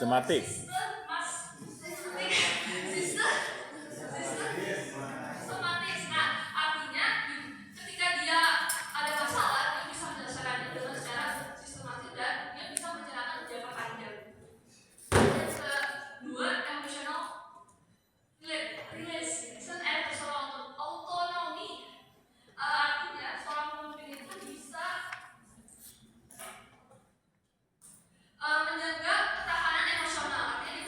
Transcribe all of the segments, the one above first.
Sistematik. menjaga ketahanan emosional. Artinya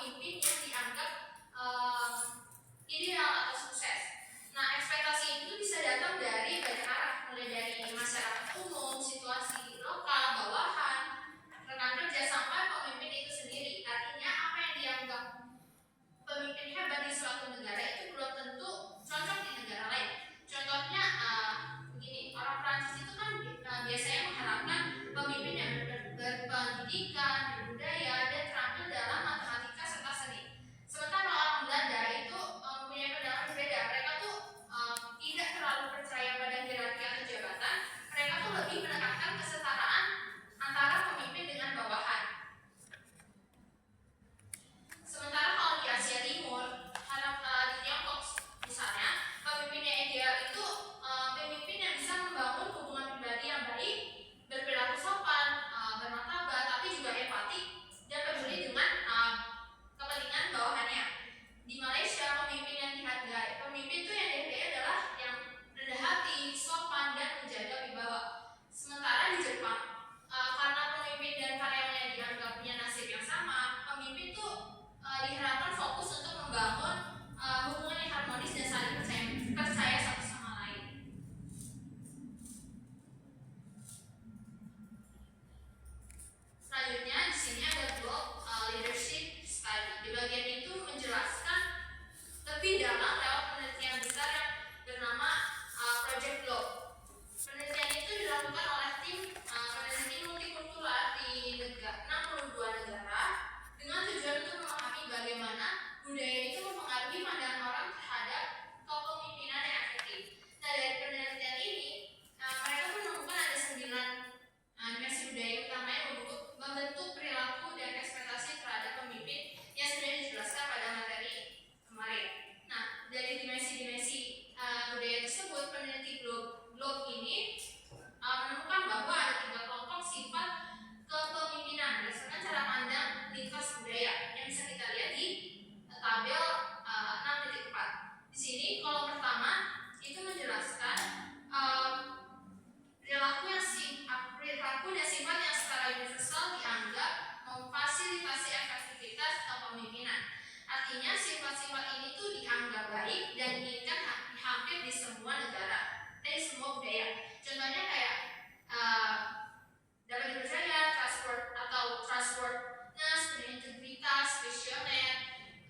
pemimpin yang dianggap ideal atau sukses. Nah, ekspektasi itu bisa datang dari banyak arah, mulai dari masyarakat umum, situasi lokal, bawahan, rekan kerja, sampai pemimpin itu sendiri. Artinya apa yang dianggap pemimpin hebat di suatu negara itu belum tentu cocok di negara lain. Contohnya begini, orang Prancis itu kan biasanya mengharapkan pemimpin yang berpendidikan, berbudaya, dan terampil dalam matematika serta seni. Sementara orang Belanda itu mempunyai pandangan berbeda. Mereka tuh tidak terlalu percaya pada hierarki atau jabatan. Mereka tuh lebih menekankan kesetaraan antara pemimpin dengan bawahan. Sementara kalau di Asia Timur, di Tiongkok misalnya, pemimpin yang ideal itu pemimpin yang bisa membangun hubungan pribadi yang baik, berperilaku sopan, bermartabat, tapi juga empati dan peduli dengan kepentingan bawahannya. Di Malaysia, pemimpin yang dihargai, pemimpin itu yang dihargai adalah yang rendah hati, sopan, dan menjaga wibawa. Sementara di Jepang, karena pemimpin dan karyawannya dianggap punya nasib yang sama, pemimpin itu diharapkan fokus untuk membangun hubungan yang harmonis dan saling percaya satu sama lain. Selanjutnya di sini ada blog leadership study. Di bagian itu menjelaskan lebih dalam lewat penelitian besar yang bernama Project Globe. Penelitian itu dilakukan oleh tim peneliti multikultural di 62 negara dengan tujuan untuk memahami bagaimana budaya itu mempengaruhi pandangan orang terhadap kepemimpinan yang efektif. Nah, dari penelitian ini mereka menemukan ada 9 dimensi budaya utama yang membentuk perilaku dan ekspektasi terhadap pemimpin yang sudah dijelaskan pada materi kemarin. Nah, dari dimensi-dimensi budaya tersebut, peneliti Globe ini menemukan bahwa ada 3 kelompok sifat kepemimpinan berdasarkan cara pandang lintas budaya yang bisa kita lihat di tabel 6.4. Di sini kolom pertama itu menjelaskan perilaku dan sifat yang secara universal dianggap memfasilitasi efektivitas kepemimpinan. Artinya sifat-sifat ini tuh dianggap baik dan diinginkan hampir di semua negara, dari semua budaya. Contohnya kayak dapat dipercaya, trustworthiness, berintegritas, visioner,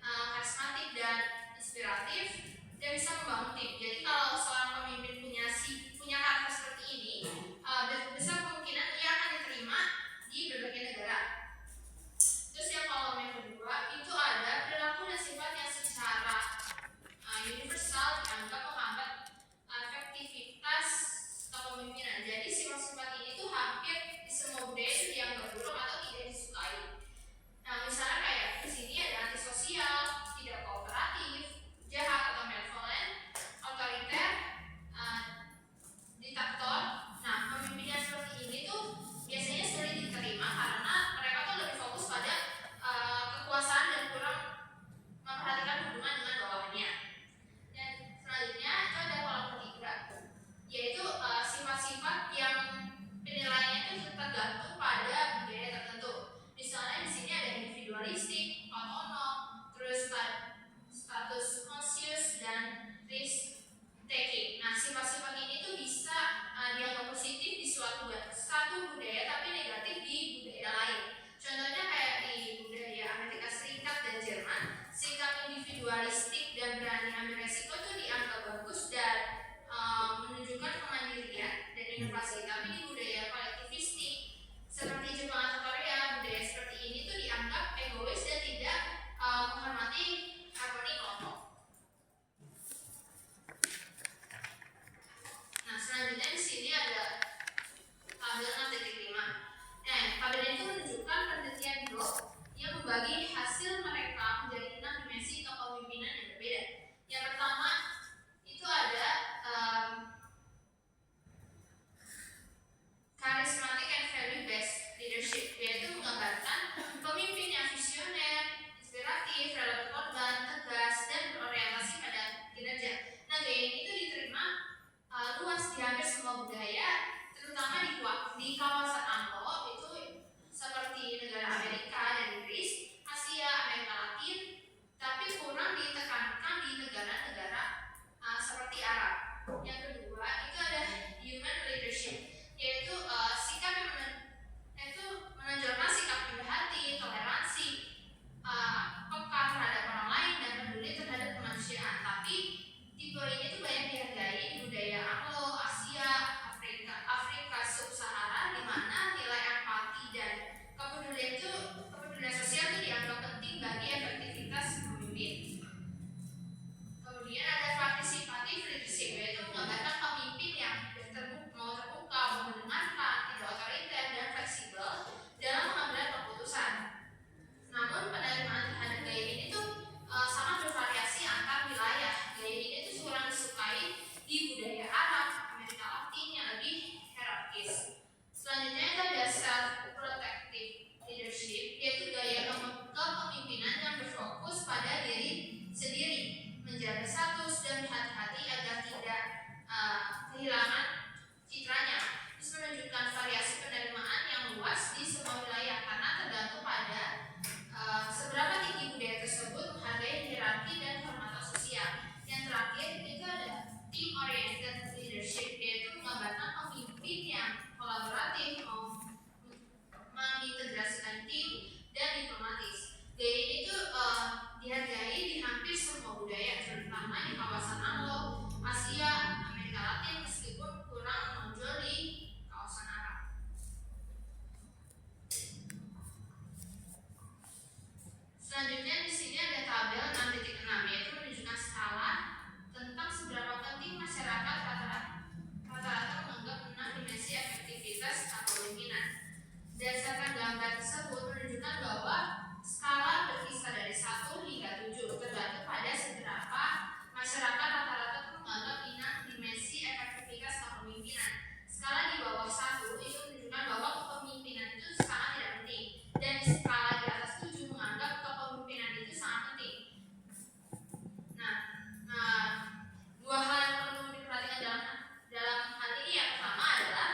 karismatik dan inspiratif, dan bisa membangun tim. Jadi kalau seorang pemimpin punya karakter seperti ini, besar kemungkinan ia akan diterima di berbagai negara. Terus yang kolom yang kedua itu ada perilaku dan sifat yang secara universal dianggap menghambat efektivitas Latin, tapi kurang ditekankan di negara-negara seperti Arab. Yang kedua itu ada human leadership, yaitu menonjolkan sikap rendah hati, toleransi, peka terhadap orang lain dan peduli terhadap kemanusiaan. Tapi tipe ini tuh banyak dihargai di budaya Anglo, Asia, Afrika Sub-Sahara, di mana nilai empati dan kepedulian sosial itu dianggap penting bagi efektivitas pemimpin. Kemudian ada participative leadership, yaitu menggambarkan pemimpin yang mau terbuka, mau mendengarkan, tidak otoriter dan fleksibel dalam pengambilan keputusan. Namun penerimaan terhadap gaya ini tuh sangat bervariasi antar wilayah. Gaya ini tuh kurang disukai di budaya Arab, Amerika Latin yang lebih hierarkis. Selanjutnya ada self-protective leadership, yaitu gaya kepemimpinan yang berfokus pada diri sendiri, menjaga status dan berhati-hati agar tidak kehilangan citranya. Terus menunjukkan variasi penerimaan yang luas di semua wilayah karena tergantung pada seberapa tinggi budaya tersebut menghargai hierarki dan kehormatan sosial. Yang terakhir itu ada team oriented leadership, yaitu menggambarkan pemimpin yang kolaboratif, mengintegrasikan tim dan diplomatis. Gaya ini tuh dihargai di hampir semua budaya, terutama di kawasan Anglo, Asia, Amerika Latin, meskipun kurang menonjol di kawasan Arab. Selanjutnya di sini ada tabel 6.6, yaitu menunjukkan skala tentang seberapa penting masyarakat rata-rata menganggap 6 dimensi efektivitas kepemimpinan. Berdasarkan gambar tersebut menunjukkan bahwa skala berkisar dari 1 hingga 7, tergantung pada seberapa masyarakat rata-rata menganggap 6 dimensi efektivitas kepemimpinan. Skala di bawah 1 itu menunjukkan bahwa kepemimpinan itu sangat tidak penting, dan di skala di atas 7 menganggap kepemimpinan itu sangat penting. Nah, dua hal yang perlu diperhatikan dalam hal ini yang pertama adalah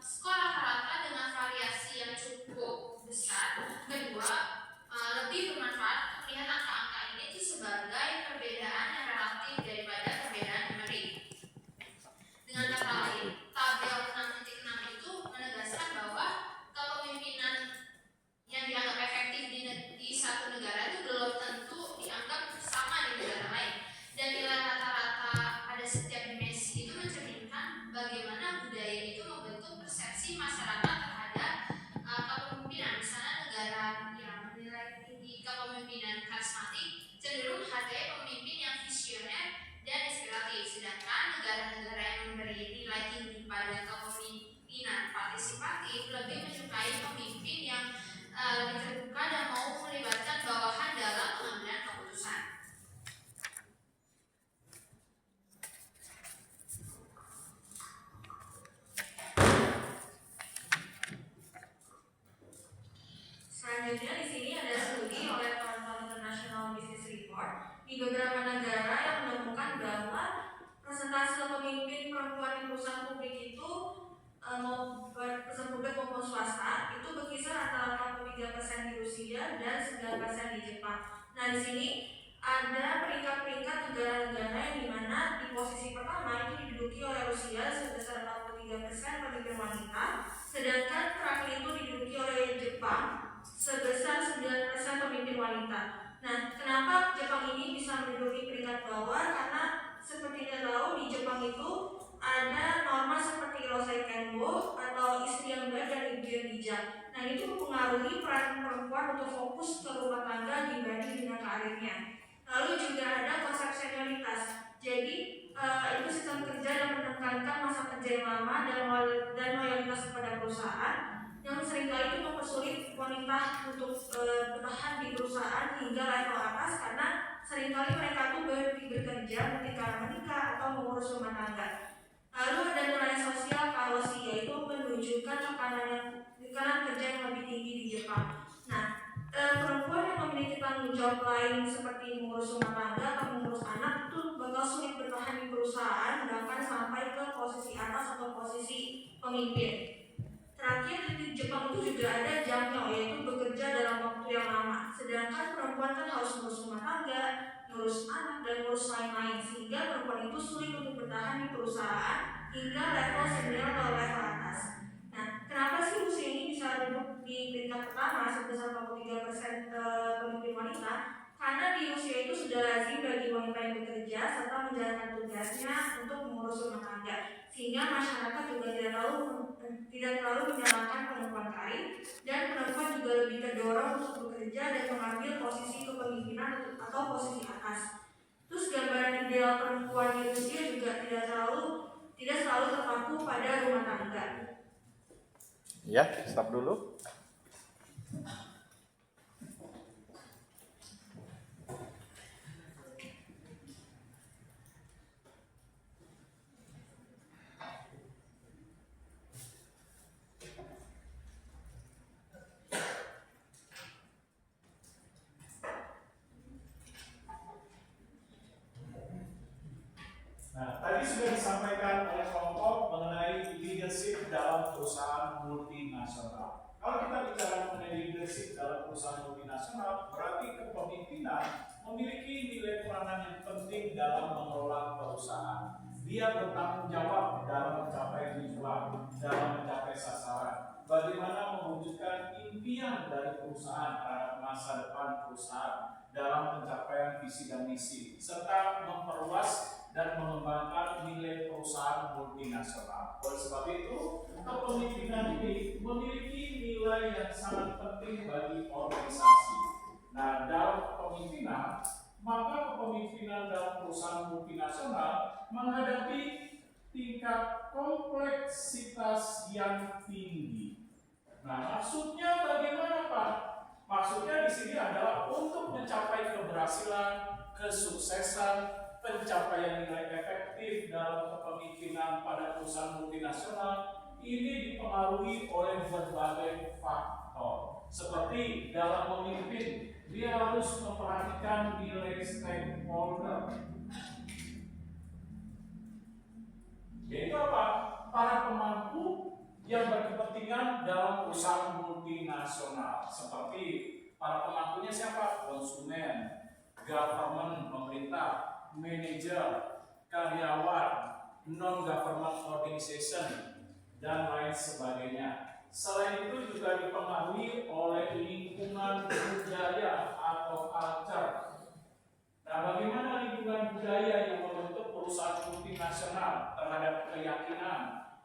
skor rata-rata dengan variasi yang cukup besar. Kedua, lebih bermanfaat melihat angka-angka ini itu sebagai perbedaan yang relatif daripada perbedaan numerik. Dengan kata lain, tabel 6.6 itu menegaskan bahwa kepemimpinan yang dianggap efektif di satu negara itu belum tentu dianggap sama di negara lain. Dan nilai rata-rata pada setiap dimensi itu mencerminkan bagaimana budaya itu membentuk persepsi masyarakat terhadap kepemimpinan. Misalnya negara yang menilai tinggi kepemimpinan karismatik cenderung hargai pemimpin yang visioner dan inspiratif, sedangkan negara-negara yang memberi nilai tinggi pada kepemimpinan partisipatif lebih menyukai pemimpin yang lebih terbuka dan mau melibatkan bawahan dalam pengambilan keputusan. Selanjutnya di sini ada studi oleh Thornton International Business Report di beberapa negara yang menemukan bahwa persentase pemimpin perempuan di perusahaan publik itu perusahaan publik maupun swasta itu berkisar antara 43% di Rusia dan 9% di Jepang. Nah di sini ada peringkat-peringkat negara-negara yang dimana di posisi pertama itu diduduki oleh Rusia sebesar 43% pemimpin wanita, sedangkan terakhir itu diduduki oleh Jepang sebesar 9% pemimpin wanita. Nah, kenapa Jepang ini bisa menduduki peringkat bawah? Karena seperti kita tahu di Jepang itu ada norma seperti Rosei Kenbo atau istri yang baik dan ibu yang bijak. Nah, itu mempengaruhi peran perempuan untuk fokus ke rumah tangga dibanding dengan karirnya. Lalu juga ada konsep senioritas. Jadi itu sistem kerja yang menekankan masa kerja yang lama dan loyalitas kepada perusahaan, yang seringkali itu mempersulit wanita untuk bertahan di perusahaan hingga level atas karena seringkali mereka tuh berhenti bekerja ketika menikah atau mengurus rumah tangga. Lalu ada nilai sosial kaosi, yaitu menunjukkan tekanan kerja yang lebih tinggi di Jepang. Nah, perempuan yang memiliki tanggung jawab lain seperti mengurus rumah tangga atau mengurus anak itu bakal sulit bertahan di perusahaan bahkan sampai ke posisi atas atau posisi pemimpin. Terakhir di Jepang itu juga ada jamyo, yaitu bekerja dalam waktu yang lama. Sedangkan perempuan kan harus ngurus rumah tangga, ngurus anak, dan ngurus lain-lain, sehingga perempuan itu sulit untuk bertahan di perusahaan hingga level senior atau level atas. Nah, kenapa sih usia ini bisa duduk di peringkat pertama sebesar 43% pemimpin wanita? Karena di usia itu sudah lazim bagi wanita yang bekerja serta menjalankan tugasnya untuk mengurus rumah tangga, sehingga masyarakat juga tidak terlalu menyalahkan perempuan karir, dan perempuan juga lebih terdorong untuk bekerja dan mengambil posisi kepemimpinan atau posisi atas. Terus gambaran ideal perempuan di Rusia juga tidak selalu terpaku pada rumah tangga. Ya, stop dulu. Nah, tadi sudah disampaikan oleh kelompok mengenai leadership dalam perusahaan multinasional. Kalau kita bicara mengenai leadership dalam perusahaan multinasional, berarti kepemimpinan memiliki nilai peranan yang penting dalam mengelola perusahaan. Dia bertanggung jawab dalam mencapai tujuan, dalam mencapai sasaran. Bagaimana mewujudkan impian dari perusahaan terhadap masa depan perusahaan dalam pencapaian visi dan misi, serta memperluas dan mengembangkan nilai perusahaan multinasional. Oleh sebab itu, kepemimpinan ini memiliki nilai yang sangat penting bagi organisasi. Nah, dalam kepemimpinan, maka kepemimpinan dalam perusahaan multinasional menghadapi tingkat kompleksitas yang tinggi. Nah, maksudnya bagaimana, Pak? Maksudnya di sini adalah untuk mencapai keberhasilan, kesuksesan, pencapaian nilai efektif dalam kepemimpinan pada perusahaan multinasional ini dipengaruhi oleh berbagai faktor. Seperti dalam memimpin, dia harus memperhatikan nilai stakeholder. Yaitu apa? Para pemangku yang berkepentingan dalam perusahaan multinasional. Seperti para pemangkunya siapa? Konsumen, government, pemerintah, manajer, karyawan, non-government organization, dan lain sebagainya. Selain itu juga dipengaruhi oleh lingkungan budaya atau culture. Nah, bagaimana lingkungan budaya yang membentuk perusahaan multinasional terhadap keyakinan,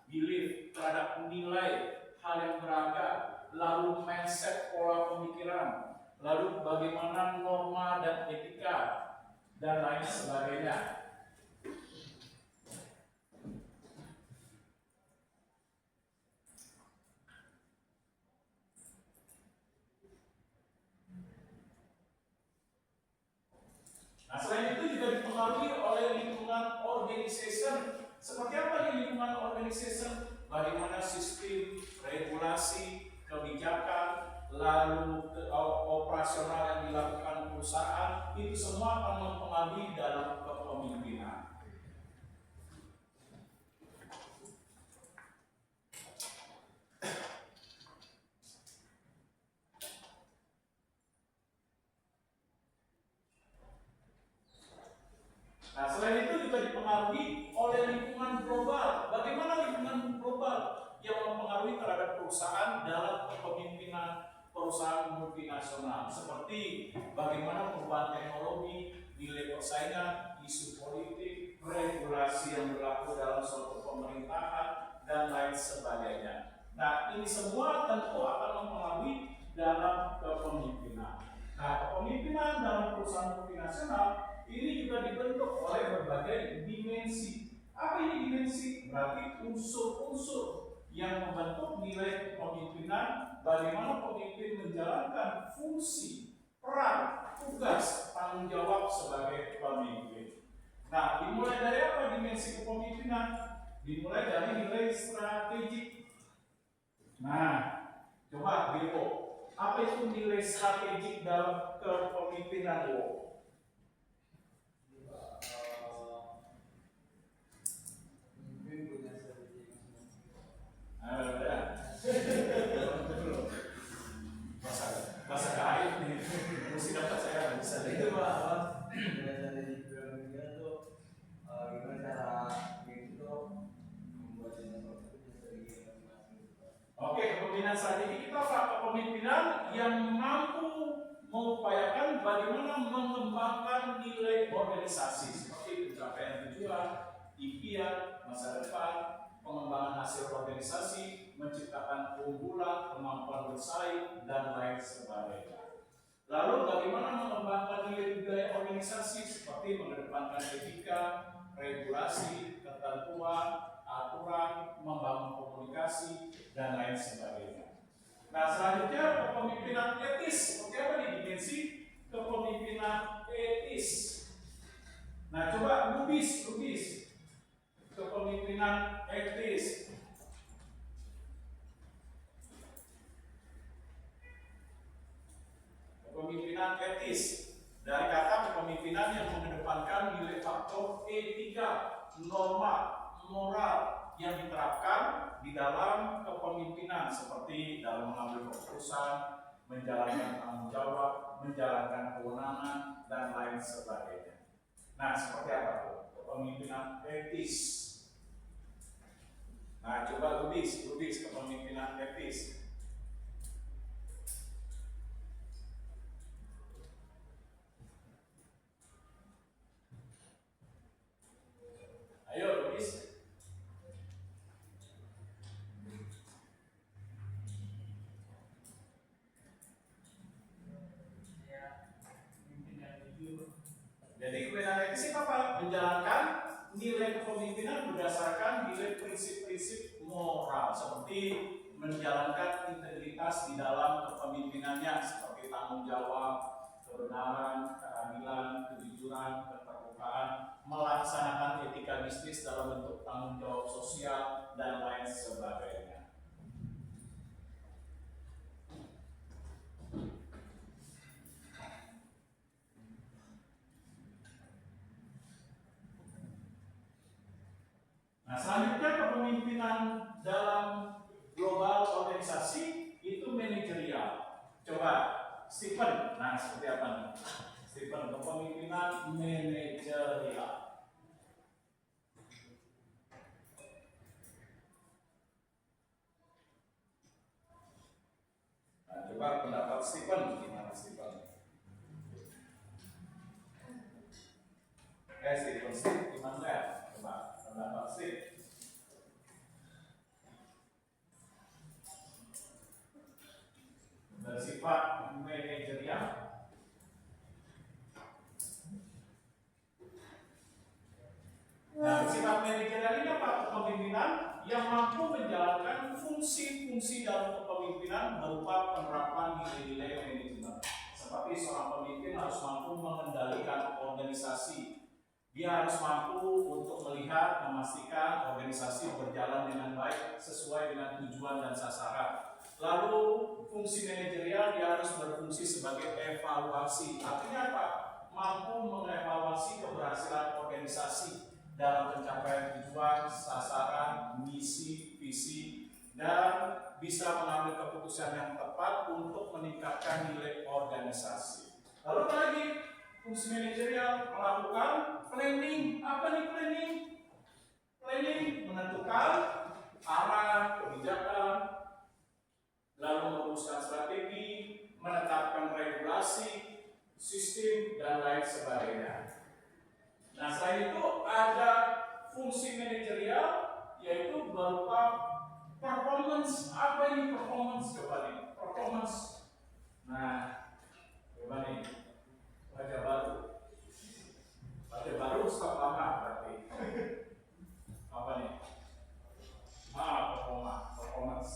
belief, terhadap nilai, hal yang beragam, lalu mindset, pola pemikiran, lalu bagaimana norma dan etika, dan lain sebagainya. Nah, selain itu juga dipengaruhi oleh lingkungan organization. Seperti apa lingkungan organization? Bagaimana sistem, regulasi, kebijakan, lalu operasional yang dilakukan perusahaan, itu semua akan mempengaruhi dalam kepemimpinan. Nah, selain itu juga dipengaruhi oleh lingkungan global. Bagaimana lingkungan global yang mempengaruhi terhadap perusahaan dalam kepemimpinan perusahaan multinasional, seperti bagaimana perubahan teknologi, nilai persaingan, isu politik, regulasi yang berlaku dalam suatu pemerintahan, dan lain sebagainya. Nah, ini semua tentu akan mempengaruhi dalam kepemimpinan. Nah, kepemimpinan dalam perusahaan multinasional ini juga dibentuk oleh berbagai dimensi. Apa ini dimensi? Berarti unsur-unsur yang membentuk nilai kepemimpinan, bagaimana pemimpin menjalankan fungsi, peran, tugas, tanggung jawab sebagai pemimpin. Nah, dimulai dari apa dimensi kepemimpinan? Dimulai dari nilai strategik. Nah, coba Bilko, apa itu nilai strategik dalam kepemimpinan lo? penjelasan dari Bunda tuh gimana cara itu membuat jenderal itu jadi masing-masing. Oke, kepemimpinan strategi kita apa? Kepemimpinan yang mampu mengupayakan bagaimana mengembangkan nilai organisasi seperti pencapaian tujuan, impian, masa depan, pengembangan hasil organisasi, menciptakan keunggulan, kemampuan bersaing, dan lain sebagainya. Lalu bagaimana mengembangkan nilai budaya organisasi seperti mengedepankan etika, regulasi, ketentuan, aturan, membangun komunikasi, dan lain sebagainya. Nah, selanjutnya kepemimpinan etis. Seperti apa nih dimensi kepemimpinan etis? Nah, coba lubis. Kepemimpinan etis. Kepemimpinan etis. Dari kata kepemimpinan yang mengedepankan nilai faktor etika, norma, moral yang diterapkan di dalam kepemimpinan seperti dalam mengambil keputusan, menjalankan tanggung jawab, menjalankan kewenangan, dan lain sebagainya. Nah, seperti apa tuh? Kepemimpinan etis. Nah, coba lubis kepemimpinan etis. Ayo, lubis. Jadi kepemimpinan etis itu apa? Menjalankan nilai kepemimpinan berdasarkan nilai prinsip-prinsip moral seperti menjalankan integritas di dalam kepemimpinannya seperti tanggung jawab, kebenaran, keadilan, kejujuran, keterbukaan, melaksanakan etika bisnis dalam bentuk tanggung jawab sosial, dan lain sebagainya. Nah, selanjutnya kepemimpinan dalam global organisasi itu manajerial. Coba Stephen, nah seperti apa nih? Stephen, kepemimpinan manajerial. Nah, coba pendapat Stephen, gimana Stephen? Stephen, gimana ya? Coba pendapat Stephen. Bersifat manajerial. Nah, bersifat manajerial ini apa? Kepemimpinan yang mampu menjalankan fungsi-fungsi dalam kepemimpinan berupa penerapan nilai-nilai manajemen. Seperti seorang pemimpin harus mampu mengendalikan organisasi. Dia harus mampu untuk melihat, memastikan organisasi berjalan dengan baik sesuai dengan tujuan dan sasaran. Lalu fungsi manajerial dia harus berfungsi sebagai evaluasi. Artinya apa? Mampu mengevaluasi keberhasilan organisasi dalam pencapaian tujuan, sasaran, misi, visi, dan bisa mengambil keputusan yang tepat untuk meningkatkan nilai organisasi. Lalu apa lagi? Fungsi manajerial melakukan planning. Apa nih planning? Planning menentukan arah kebijakan, lalu merumuskan strategi, menetapkan regulasi, sistem, dan lain sebagainya. Nah, selain itu ada fungsi manajerial yaitu berupa performance. Apa ini performance? Coba nih, performance. Nah, coba nih, wajah baru stop lama berarti. Apa nih? Performance.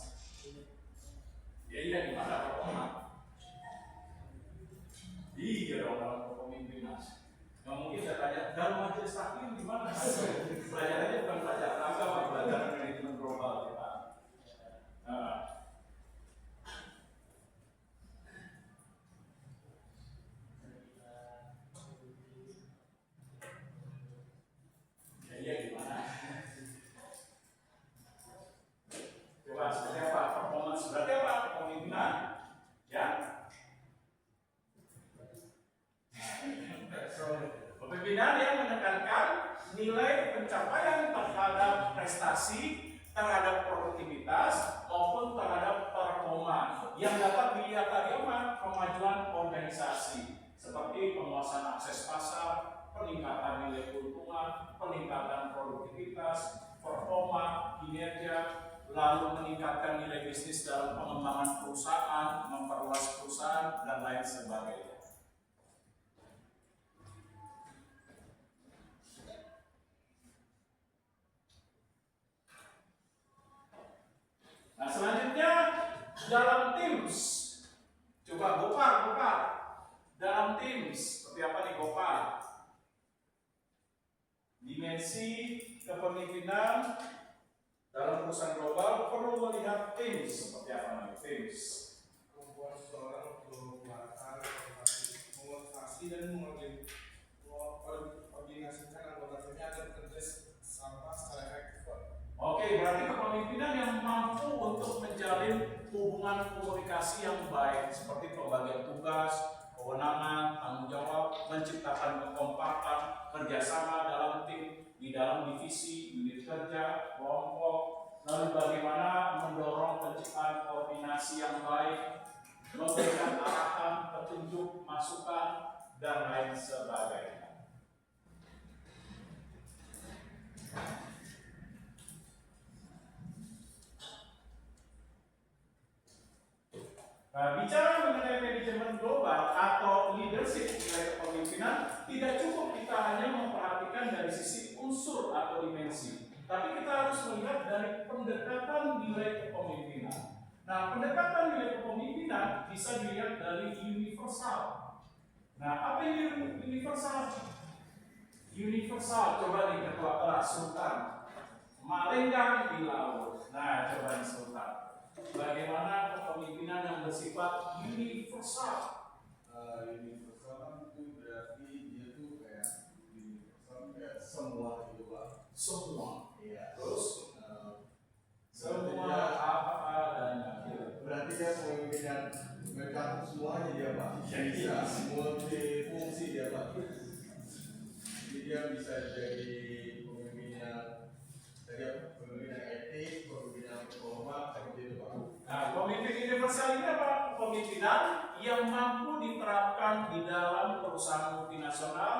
Ya iya, gimana performa? Iya dong, dalam kepemimpinan. Nggak mungkin saya tanya, dalam majelis taklim gimana? Belajarannya bukan belajar agama, belajar manajemen global kita. Ya iya gimana? Coba seperti apa? Performance berarti apa? Kepemimpinan. Ya. Kepemimpinan yang menekankan nilai pencapaian terhadap prestasi, terhadap produktivitas maupun terhadap performa yang dapat dilihat dari kemajuan organisasi seperti penguasaan akses pasar, peningkatan nilai keuntungan, peningkatan produktivitas, performa, kinerja, lalu meningkatkan nilai bisnis dalam pengembangan perusahaan, memperluas perusahaan, dan lain sebagainya. Nah, selanjutnya dalam Teams. Coba Gopal. Dalam Teams, seperti apa nih Gopal? Dimensi kepemimpinan dalam perusahaan global perlu melihat Teams. Seperti apa nih Teams? Membuat seseorang untuk melakukan motivasi dan mengkoordinasikan anggota timnya agar bekerja sama secara efektif. Oke, berarti kepemimpinan yang mampu untuk menjalin hubungan komunikasi yang baik seperti pembagian tugas, kewenangan, tanggung jawab, menciptakan kekompakan, kerjasama dalam tim, di dalam divisi, unit kerja, kelompok, lalu bagaimana mendorong penciptaan koordinasi yang baik, memberikan arahan, petunjuk, masukan, dan lain sebagainya. Nah, bicara mengenai manajemen global atau leadership nilai kepemimpinan, tidak cukup kita hanya memperhatikan dari sisi unsur atau dimensi, tapi kita harus melihat dari pendekatan nilai kepemimpinan. Nah, pendekatan nilai kepemimpinan bisa dilihat dari universal. Nah, apa yang universal? Universal, coba nih ketua kelas Sultan, Malenggang di laut. Nah, coba nih Sultan, bagaimana kepemimpinan yang bersifat universal? Universal itu berarti dia tuh kayak universal kayak semua gitu Pak. Semua. Iya. Terus semua dia, apa adanya. berarti dia pemimpinan mencakup semuanya dia Pak. Bisa multifungsi dia Pak. Jadi dia bisa jadi pemimpinan dari apa? Pemimpinan etik, pemimpinan performa, seperti itu Pak. Nah, pemimpin universal ini apa? Pemimpinan yang mampu diterapkan di dalam perusahaan multinasional,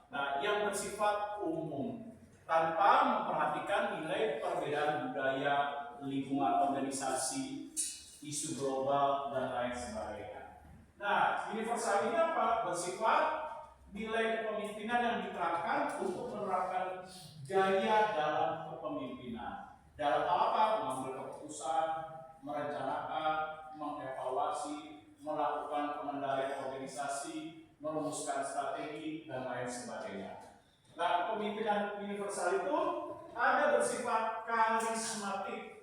nah, yang bersifat umum, tanpa memperhatikan nilai perbedaan budaya, lingkungan organisasi, isu global, dan lain sebagainya. Nah, universal ini apa? Bersifat nilai kepemimpinan yang diterapkan untuk menerapkan gaya dalam kepemimpinan. Dalam hal apa? Mengambil keputusan, merencanakan, mengevaluasi, melakukan pengendalian organisasi, merumuskan strategi, dan lain sebagainya. Nah, kepemimpinan universal itu ada bersifat karismatik.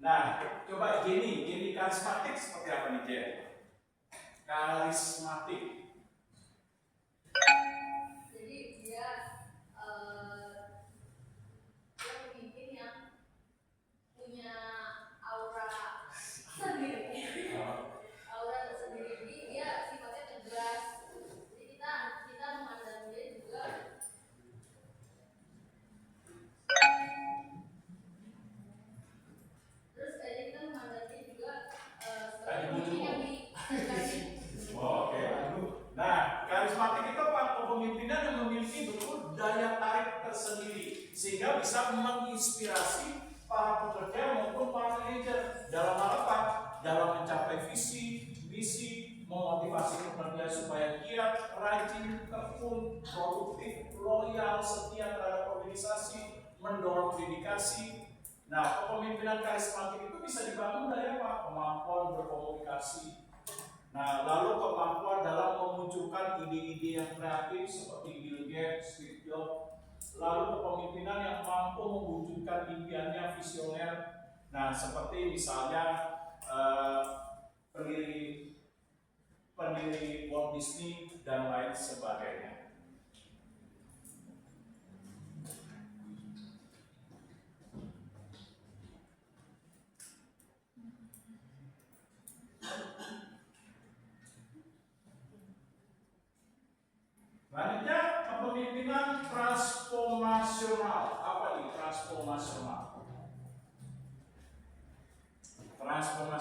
Nah, coba Jenny karismatik seperti apa nih Jen? Karismatik. Jadi dia pemimpin yang punya aura sendiri. Aura tersendiri. Jadi dia sifatnya tegas. Jadi kita memandang dia juga terus kayaknya kita memandang dia juga sebagai pemimpin yang ditegaskan. Oke. Nah, karismatik itu apa? Kepemimpinan yang memiliki betul daya tarik tersendiri sehingga bisa menginspirasi para pekerja maupun para manajer dalam hal apa? Dalam mencapai visi, misi, memotivasi pekerja supaya giat, rajin, tekun, produktif, loyal, setia terhadap organisasi, mendorong dedikasi. Nah, kepemimpinan karismatik itu bisa dibangun dari apa? Kemampuan berkomunikasi. Nah, lalu kemampuan dalam memunculkan ide-ide yang kreatif seperti Bill Gates, Steve Jobs. Lalu kepemimpinan yang mampu mewujudkan impiannya visioner. Nah, seperti misalnya pendiri Walt Disney dan lain sebagainya.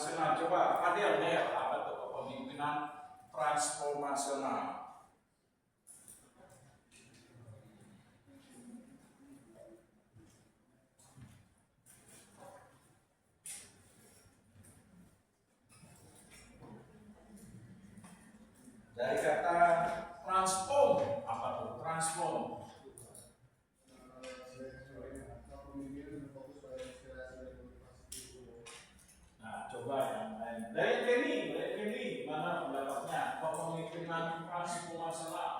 transformasional. Coba Adel apa tuh kepemimpinan transformasional? Dari kata transform, apa tuh transform? Nah, coba yang lain. Dari Kenny, mana pendapatnya? Kepemimpinan transformasional.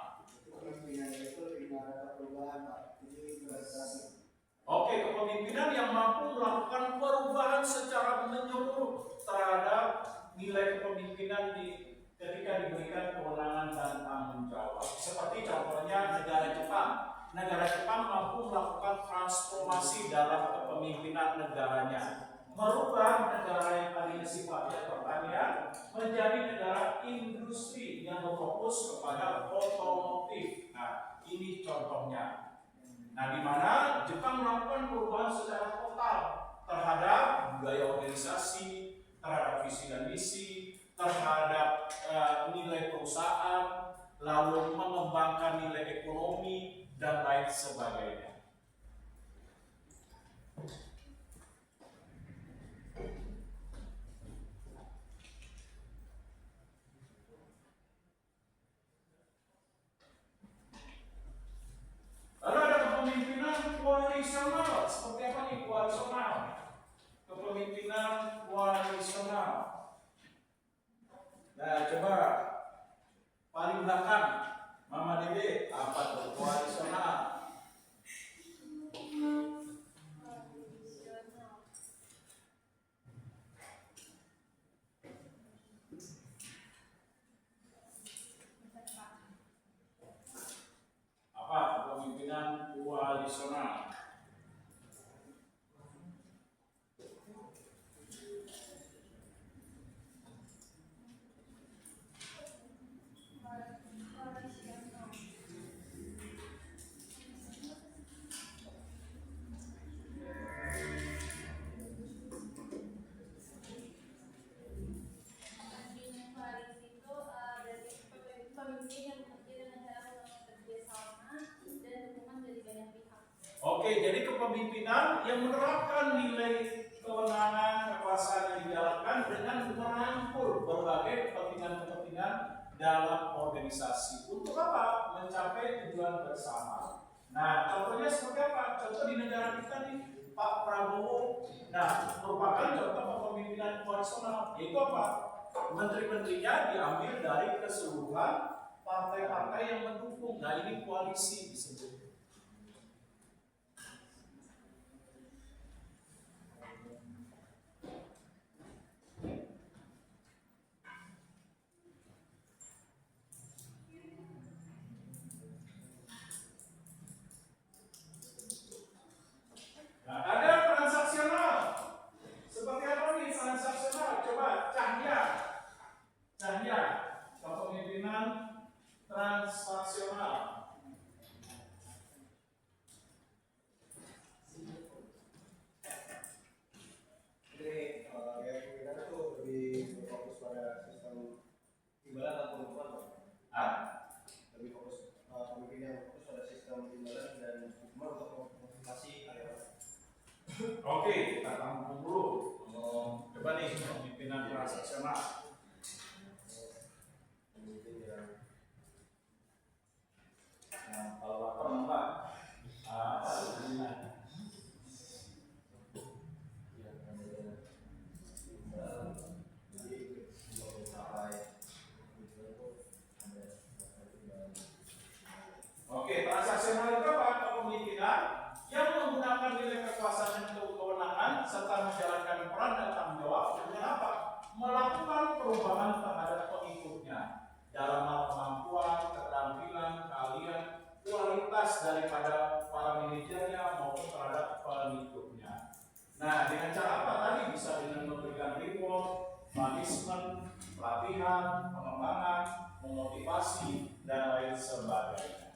Oke, kepemimpinan yang mampu melakukan perubahan secara menyeluruh terhadap nilai kepemimpinan ketika diberikan kewenangan dan tanggung jawab. Seperti contohnya negara Jepang. Negara Jepang mampu melakukan transformasi dalam kepemimpinan negaranya, merubah negara yang tadinya sifatnya pertanian menjadi negara industri yang berfokus kepada otomotif. Nah, ini contohnya. Nah, di mana Jepang melakukan perubahan secara total terhadap budaya organisasi, terhadap visi dan misi, terhadap nilai perusahaan, lalu mengembangkan nilai ekonomi dan lain sebagainya. Lalu ada kepemimpinan koalisional. Seperti apa nih koalisional? Kepemimpinan koalisional. Nah, coba paling belakang, Mama Dede, apa tuh koalisional? Apa kepemimpinan koalisional? Oke, jadi kepemimpinan yang menerapkan nilai kewenangan kekuasaan yang dijalankan dengan merangkul berbagai kepentingan-kepentingan dalam organisasi. Untuk apa? Mencapai tujuan bersama. Nah, contohnya seperti apa? Contoh di negara kita nih, Pak Prabowo. Nah, merupakan contoh kepemimpinan koalisional. Yaitu apa? Menteri-menterinya diambil dari keseluruhan partai-partai yang mendukung. Nah, ini koalisi disebut. Nah, ada transaksional. Seperti apa nih transaksional? Coba Cahya, kepemimpinan transaksional. Jadi yang kita tuh lebih fokus pada sistem imbalan dan penutupan, Pak. Lebih fokus pemimpin yang fokus pada sistem imbalan dan penutupan untuk motivasi karyawan. Oke, kita tampung dulu. Coba nih kepemimpinan transaksional. Nah, kalau lapar enggak? Oke, transaksional itu apa? Kepemimpinan yang menggunakan nilai kekuasaan dan kewenangan serta menjalankan peran dan tanggung jawab dengan apa? Melakukan perubahan terhadap pengikutnya dalam hal kemampuan, keterampilan, keahlian, kualitas daripada para manajernya maupun terhadap pengikutnya. Nah, dengan cara apa tadi? Bisa dengan memberikan reward, punishment, pelatihan, pengembangan, memotivasi, dan lain sebagainya.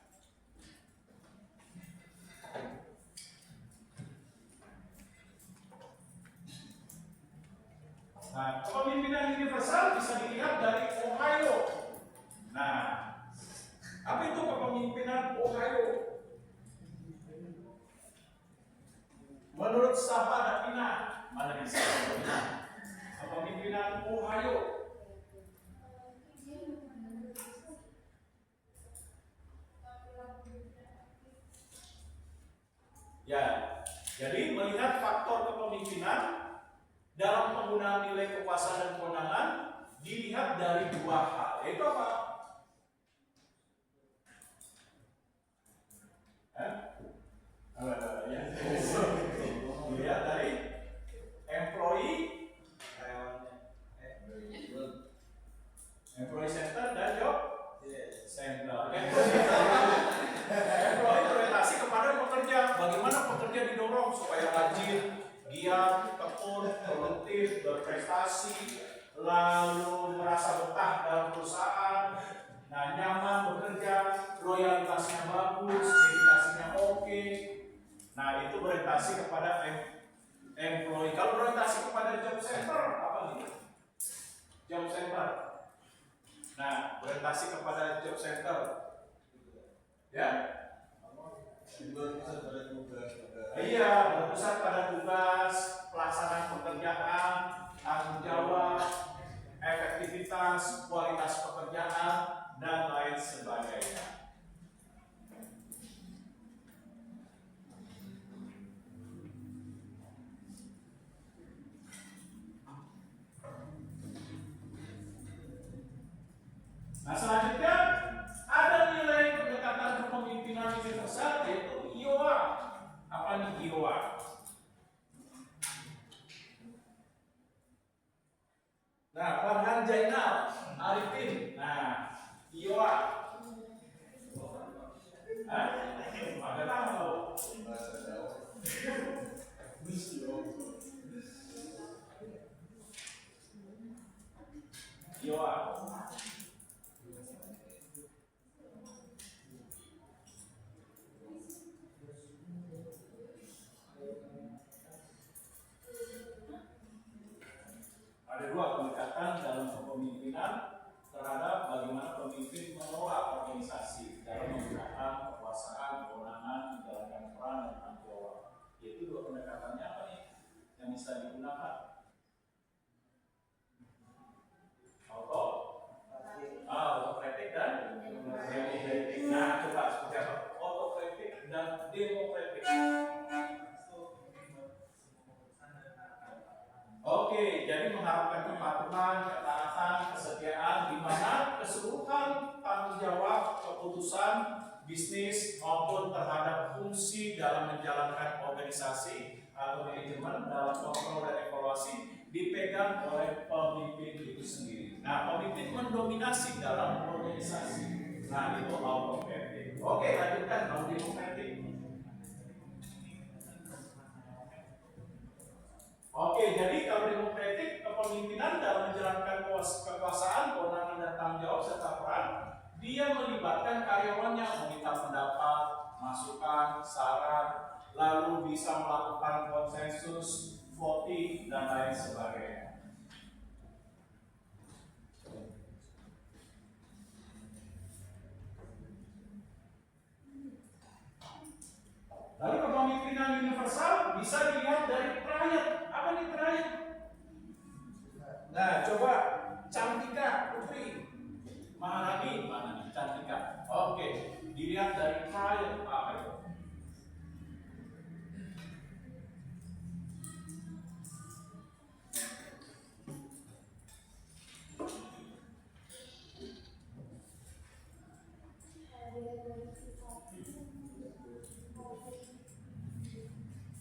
Nah, kepemimpinan universal bisa dilihat dari Ohio. Nah, apa itu kepemimpinan Ohio? Menurut Sapa Davina, mana bisa kepemimpinan Ohio? Ya, jadi melihat faktor kepemimpinan dalam penggunaan nilai kekuasaan dan kewenangan dilihat dari dua hal, yaitu apa? Dilihat dari employee center dan job center. Employee berorientasi kepada pekerja. Bagaimana pekerja didorong supaya rajin, giat, tekun, produktif, berprestasi, lalu merasa betah dalam perusahaan, nah nyaman bekerja, loyalitasnya bagus, dedikasinya oke. Nah itu berorientasi kepada employee. Kalau berorientasi kepada job center apa nih? Job center. Nah berorientasi kepada job center, ya. Berpusat pada tugas. Iya, berpusat pada tugas, pelaksanaan pekerjaan, tanggung jawab, efektivitas, kualitas pekerjaan, dan lain sebagainya. Nah selanjutnya ada nilai pendekatan kepemimpinan universal yaitu IOA. Apa nih IOA? Nah Farhan Jainal Arifin. Nah IOA. Ada tahu? Bahasa Jawa. IOA. Ada dua pendekatan dalam kepemimpinan terhadap bagaimana pemimpin mengelola organisasi dalam menggunakan kekuasaan, kewenangan, menjalankan peran dan tanggung jawab. Yaitu dua pendekatannya apa nih yang bisa digunakan? Autokratik dan demokratik. Nah, coba seperti apa? Autokratik dan demokratik. Oke, jadi mengharapkan kepatuhan, ketaatan, kesetiaan, di mana keseluruhan tanggung jawab keputusan bisnis maupun terhadap fungsi dalam menjalankan organisasi atau manajemen dalam kontrol dan evaluasi dipegang oleh pemimpin itu sendiri. Nah, pemimpin mendominasi dalam organisasi. Nah, itu autokratik. Oke, lanjutkan demokratik. Oke, jadi kalau demokratik, kepemimpinan dalam menjalankan kekuasaan, kewenangan dan tanggung jawab serta peran, dia melibatkan karyawannya meminta pendapat, masukan, saran, lalu bisa melakukan konsensus, voting, dan lain sebagainya. Lalu kepemimpinan universal bisa dilihat dari triad. Apa nih triad? Nah, coba Cantika Putri Maharani, mana nih Cantika? Oke, dilihat dari triad apa itu?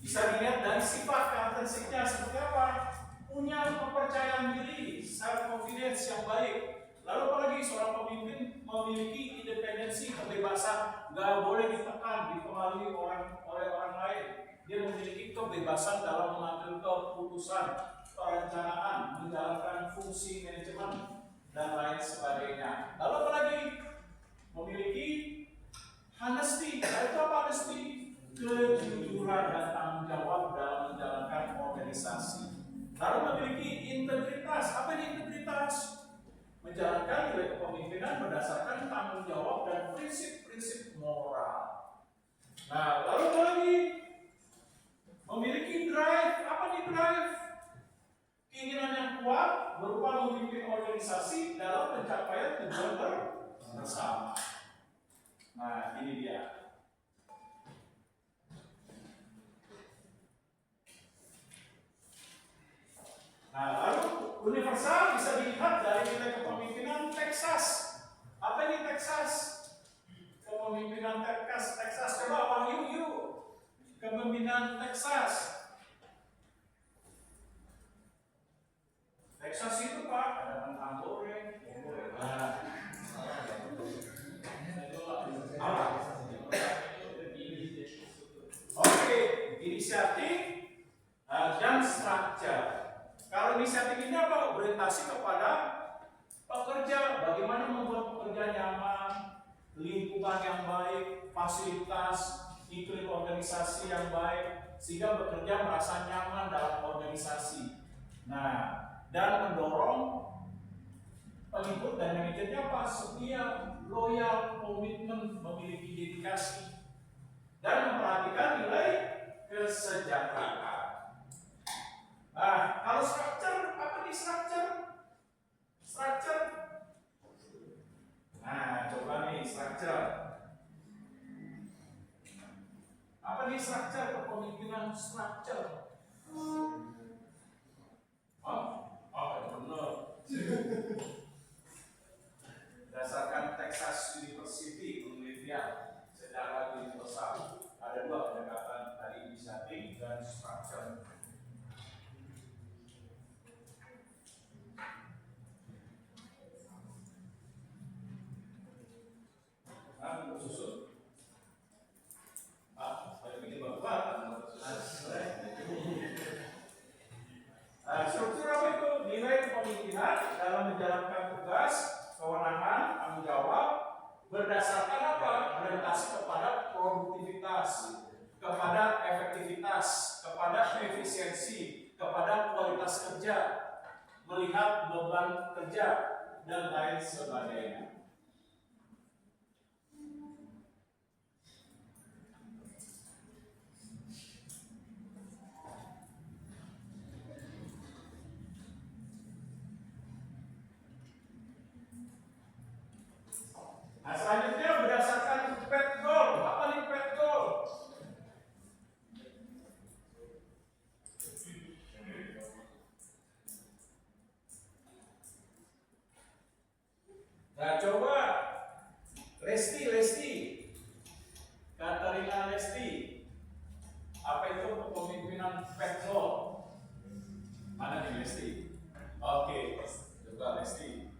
Bisa dilihat dari sifat karakteristiknya seperti apa? Punya kepercayaan diri, self confidence yang baik. Lalu apalagi seorang pemimpin memiliki independensi, kebebasan, nggak boleh ditekan, dipengaruhi oleh orang lain. Dia memiliki kebebasan dalam mengambil keputusan, perencanaan, menjalankan fungsi manajemen dan lain sebagainya. Lalu apalagi memiliki honesty. Nah, itu apa honesty? Kejujuran dan tanggung jawab dalam menjalankan organisasi. Lalu memiliki integritas. integritas. Apa ini integritas? Menjalankan nilai kepemimpinan berdasarkan tanggung jawab dan prinsip-prinsip moral. Nah, lalu lagi memiliki drive. Apa nih drive? Keinginan yang kuat berupa memimpin organisasi dalam pencapaian tujuan bersama. Nah, ini dia. Nah, lalu universal bisa dilihat dari nilai kepemimpinan Texas. Apa ini Texas? Kepemimpinan Texas. Coba Wahyu yuk. Kepemimpinan Texas. Texas itu Pak, ada kentang goreng. Oke, inisiatif dan structure. Kalau inisiatif ini apa? Orientasi kepada pekerja, bagaimana membuat pekerja nyaman, lingkungan yang baik, fasilitas, iklim organisasi yang baik, sehingga bekerja merasa nyaman dalam organisasi. Nah, dan mendorong pengikut dan manajernya apa? Setia, loyal, komitmen, memiliki dedikasi, dan memperhatikan nilai kesejahteraan. Nah, kalau structure, apa nih structure? Structure. Nah, coba nih structure. Apa nih structure? Kepemimpinan structure. Benar. Berdasarkan Texas University penelitian secara universal, ada dua pendekatan dari inisiatif dan structure. Susun. Saya bikin bapak. Struktur apa itu? Nilai kepemimpinan dalam menjalankan tugas, kewenangan, tanggung jawab berdasarkan apa? Orientasi kepada produktivitas, kepada efektivitas, kepada efisiensi, kepada kualitas kerja, melihat beban kerja, dan lain sebagainya. Nah, selanjutnya berdasarkan PET goal. Apa nih PET goal? Nah, coba Lesti. Katarina Lesti. Apa itu kepemimpinan PET goal? Mana nih Lesti? Oke, coba Lesti.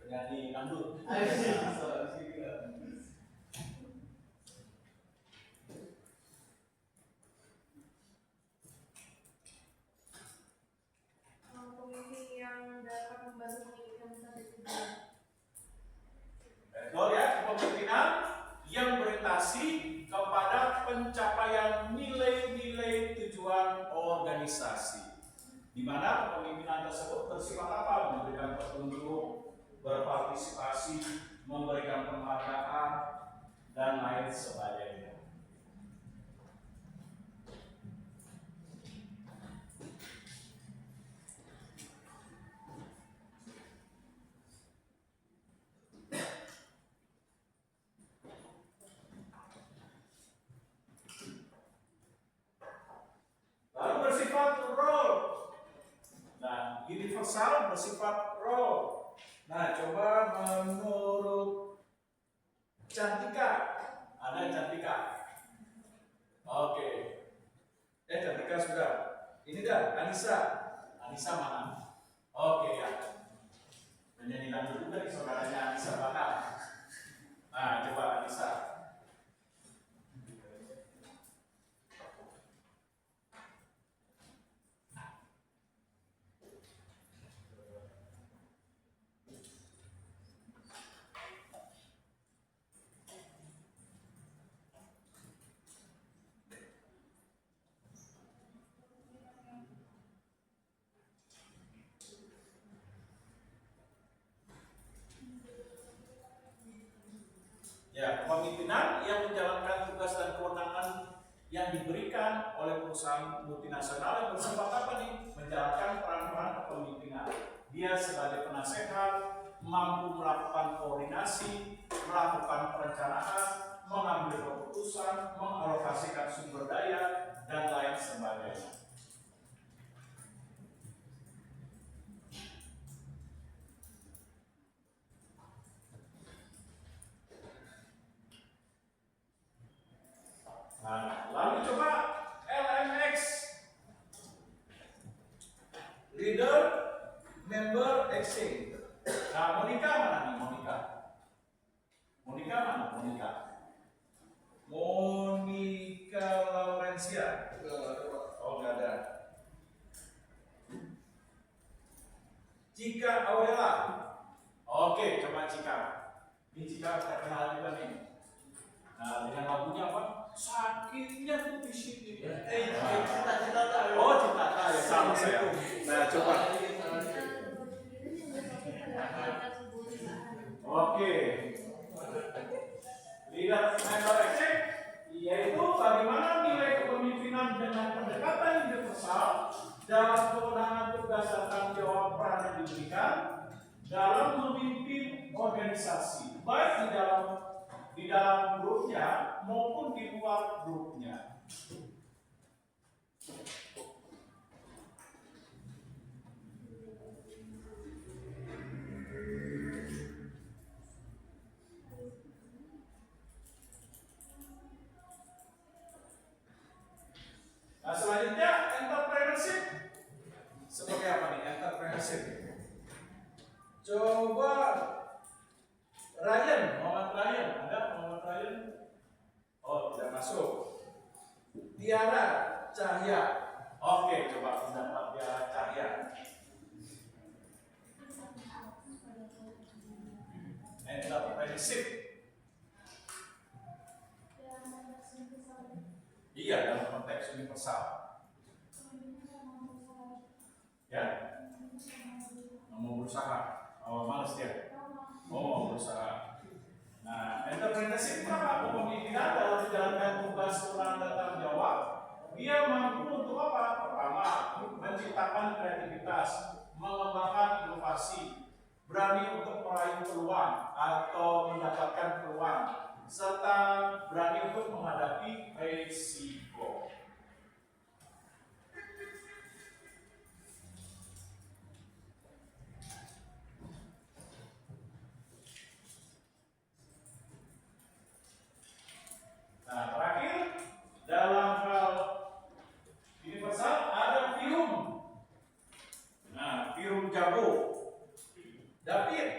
Penyanyi dangdut. Pemimpin yang dapat membantu meningkatkan status tujuan. Betul ya, kepemimpinan yang berorientasi kepada pencapaian nilai-nilai tujuan organisasi. Di mana kepemimpinan tersebut bersifat apa? Memberikan petunjuk, berpartisipasi, memberikan penghargaan, dan lain sebagainya. Lalu bersifat role. Nah, universal bersifat role. Nah, coba menurut Cantika, ada Cantika. Oke. Cantika sudah. Ini dah, Anissa. Anissa mana? Oke ya. Penyanyi dangdut juga nih saudaranya Anissa Bakal. Nah, coba Anissa. Ya, kepemimpinan yang menjalankan tugas dan kewenangan yang diberikan oleh perusahaan multinasional yang bersifat apa nih? Menjalankan peran-peran kepemimpinan. Dia sebagai penasehat, mampu melakukan koordinasi, melakukan perencanaan, mengambil keputusan, mengalokasikan sumber daya, dan lain sebagainya. Nah, lalu coba LMX, Leader Member Exchange. Nah, Monica mana nih Monica? Monica mana Monica? Monica Laurencia. Oh, nggak ada. Cika Aurela. Oke, coba Cika. Ini Cika terkenal juga nih. Nah, dengan lagunya apa? Sakitnya tuh di sini. Cita-cita. Oh, cita-cita ya sama saya. Nah, coba. Oke. Leader Member Exchange yaitu bagaimana nilai kepemimpinan dengan pendekatan universal dalam kewenangan tugas dan tanggung jawab peran yang diberikan dalam memimpin organisasi, baik di dalam grupnya maupun di luar grupnya. Nah, selanjutnya entrepreneurship. Seperti apa nih entrepreneurship? Coba Ryan, Muhammad Ryan, ada Muhammad Ryan? Oh, tidak masuk. Tiara Cahya. Oke, coba pendapat Tiara Cahya. Entrepreneurship. Iya, dalam konteks universal. Ya, mau berusaha. Oh, males dia. Oh, mau berusaha. Nah, entrepreneurship apa? Kepemimpinan dalam menjalankan tugas kewenangan dan tanggung jawab. Dia mampu untuk apa? Pertama, menciptakan kreativitas, mengembangkan inovasi, berani untuk meraih peluang atau mendapatkan peluang, serta berani untuk menghadapi risiko. Nah, terakhir dalam hal universal ada Pirum. Nah, Pirum jago. David,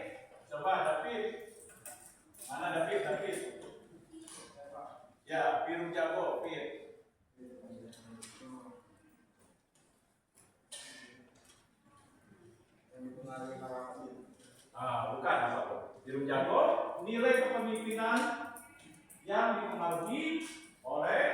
coba David. Mana David? David. Ya, Pirum jago, Pir. Bukan apa tuh? Pirum jago, nilai kepemimpinan yang dipengaruhi oleh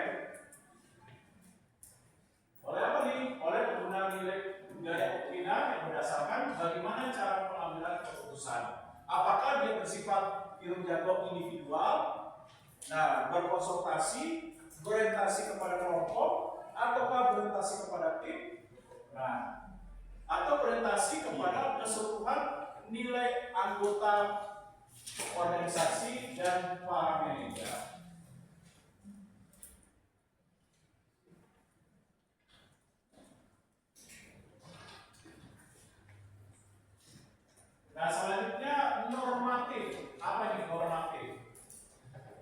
apa nih? Oleh penggunaan nilai budaya kepemimpinan yang berdasarkan bagaimana cara pengambilan keputusan. Apakah dia bersifat Pirum jago individual, nah berkonsultasi, berorientasi kepada kelompok, ataukah berorientasi kepada tim, nah atau berorientasi kepada keseluruhan nilai anggota organisasi dan para manajer. Nah, selanjutnya normatif. Apa ini normatif?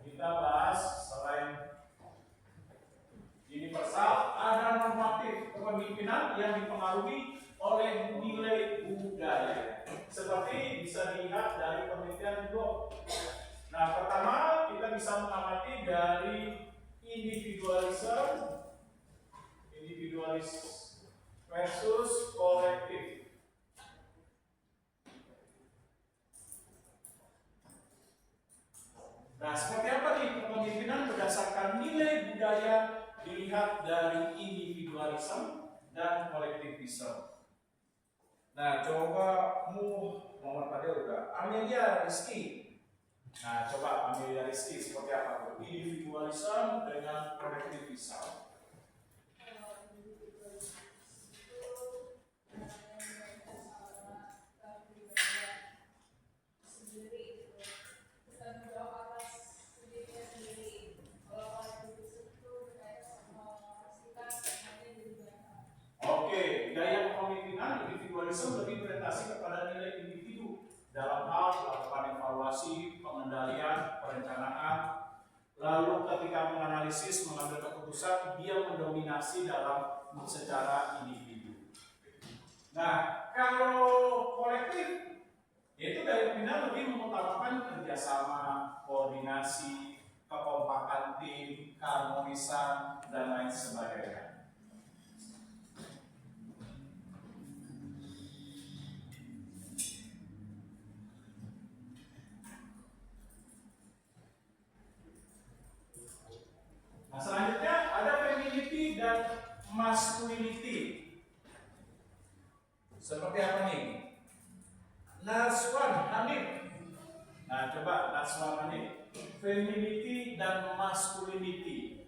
Kita bahas selain universal, ada normatif kepemimpinan yang dipengaruhi oleh nilai budaya. Seperti bisa dilihat dari penelitian blog. Nah, pertama kita bisa mengamati dari individualism versus kolektif. Nah, seperti apa nih kepemimpinan berdasarkan nilai budaya dilihat dari individualism dan kolektivisme. Nah, coba Muhammad Fadil udah. Amelia Rizky. Nah, coba ambil dari Rizky seperti apa? Individualism dengan kolektivisme. Oke, gaya kepemimpinan individualisme lebih berorientasi kepada nilai individu dalam hal melakukan evaluasi, pengendalian, perencanaan. Lalu ketika menganalisis, mengambil keputusan, dia mendominasi dalam secara individu. Nah, kalau kolektif, yaitu gaya kepemimpinan lebih mengutamakan kerjasama, koordinasi, kekompakan tim, keharmonisan, dan lain sebagainya. Nah, selanjutnya ada femininity dan masculinity. Seperti apa nih? Naswan Hanif. Nah, coba Naswan Hanif. Femininity dan masculinity.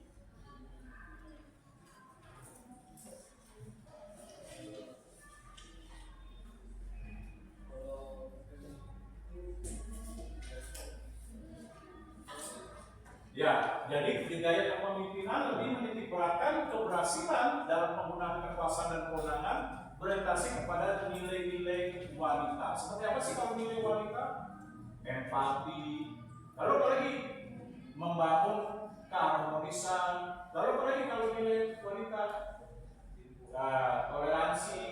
Ya, jadi di gaya kepemimpinan lebih menitik beratkan keberhasilan dalam penggunaan kekuasaan dan kewenangan berorientasi kepada nilai-nilai wanita. Seperti apa sih kalau nilai wanita? Empati, lalu apa lagi? Membangun keharmonisan, lalu apa lagi kalau nilai wanita? Toleransi,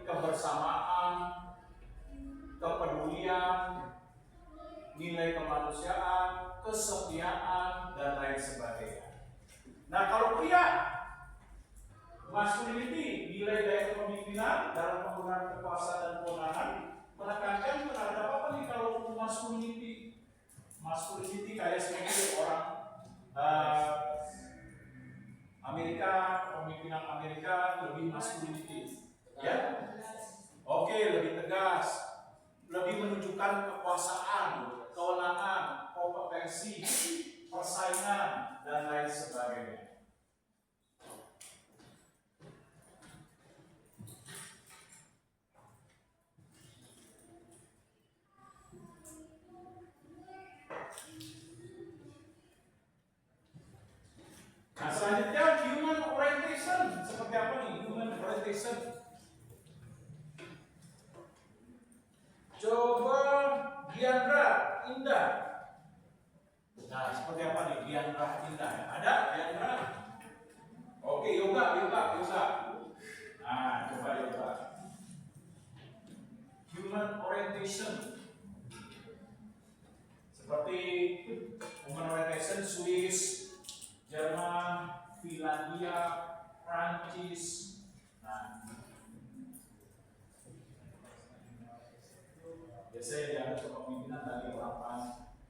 kebersamaan, kepedulian, nilai kemanusiaan, kesetiaan, dan lain sebagainya. Nah, kalau pria, masculinity, nilai gaya kepemimpinan dalam penggunaan kekuasaan dan kewenangan, menekankan terhadap apa nih kalau masculinity? Masculinity kayak seperti orang Amerika, pemimpinan Amerika lebih masculinity, ya? Oke, lebih tegas, lebih menunjukkan kekuasaan, kewenangan, kompetensi, persaingan, dan lain sebagainya. Nah, selanjutnya human orientation. Seperti apa nih human orientation? Coba Diandra Indah. Nah, seperti apa nih Diandra Indah? Ada Diandra? Oke, yoga. Nah, coba yoga. Human orientation. Seperti human orientation Swiss, Jerman, Finlandia, Prancis. Nah, biasanya diambil kepemimpinan dari orang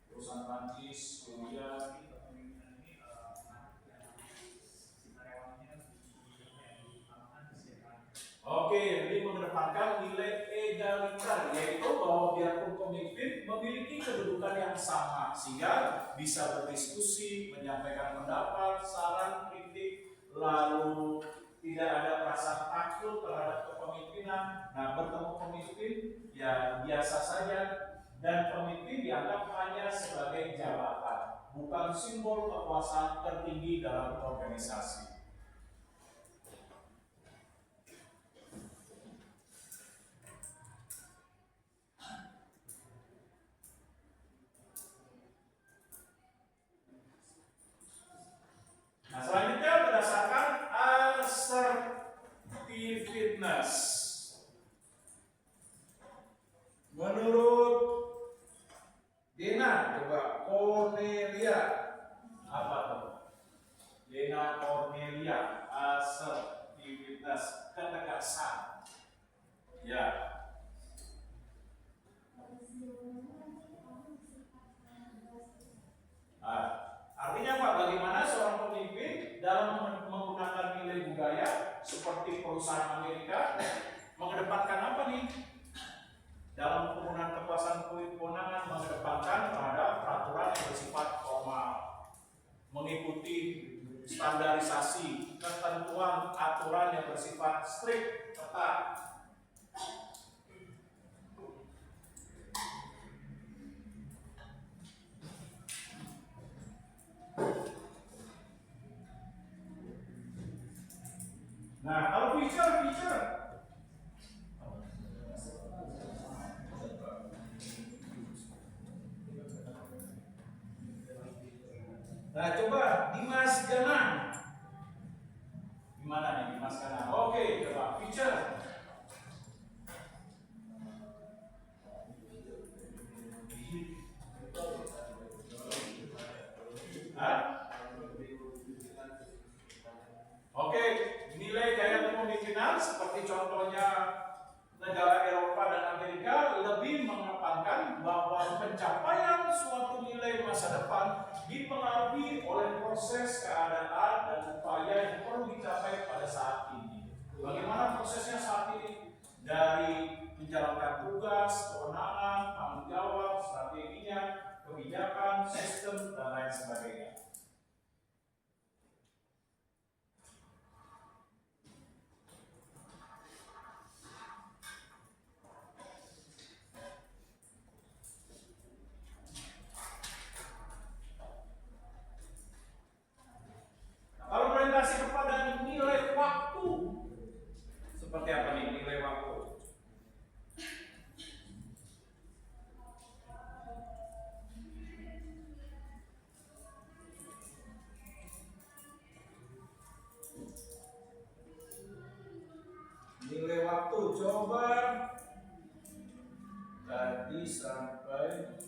perusahaan Prancis, Swedia. Oke, jadi mengedepankan nilai egaliter, yaitu bahwa biarpun pemimpin memiliki kedudukan yang sama, sehingga bisa berdiskusi, menyampaikan pendapat, saran, kritik, lalu tidak ada perasaan takut terhadap kepemimpinan. Nah, bertemu pemimpin ya biasa saja, dan pemimpin dianggap hanya sebagai jabatan, bukan simbol kekuasaan tertinggi dalam organisasi. Nah, selanjutnya berdasarkan assertiveness. Menurut Dena, coba Cornelia, apa tuh? Dena Cornelia, assertiveness, ketegasan. Ya. Artinya apa? Bagaimana seorang pemimpin dalam menggunakan nilai budaya seperti perusahaan Amerika mengedepankan apa nih dalam penggunaan Nah, kalau feature. Nah, coba Dimas Ganang. Gimana nih Dimas Ganang? Oke, coba feature. Hah? Oke, nilai gaya kepemimpinan seperti contohnya negara Eropa dan Amerika lebih mengedepankan bahwa pencapaian suatu nilai masa depan dipengaruhi oleh proses, keadaan, dan upaya yang perlu dicapai pada saat ini. Bagaimana prosesnya saat ini? Dari menjalankan tugas, kewenangan, tanggung jawab, strateginya, kebijakan, sistem, dan lain sebagainya. Kalau orientasi kepada nilai waktu, seperti apa nih nilai waktu? Nilai waktu coba tadi sampai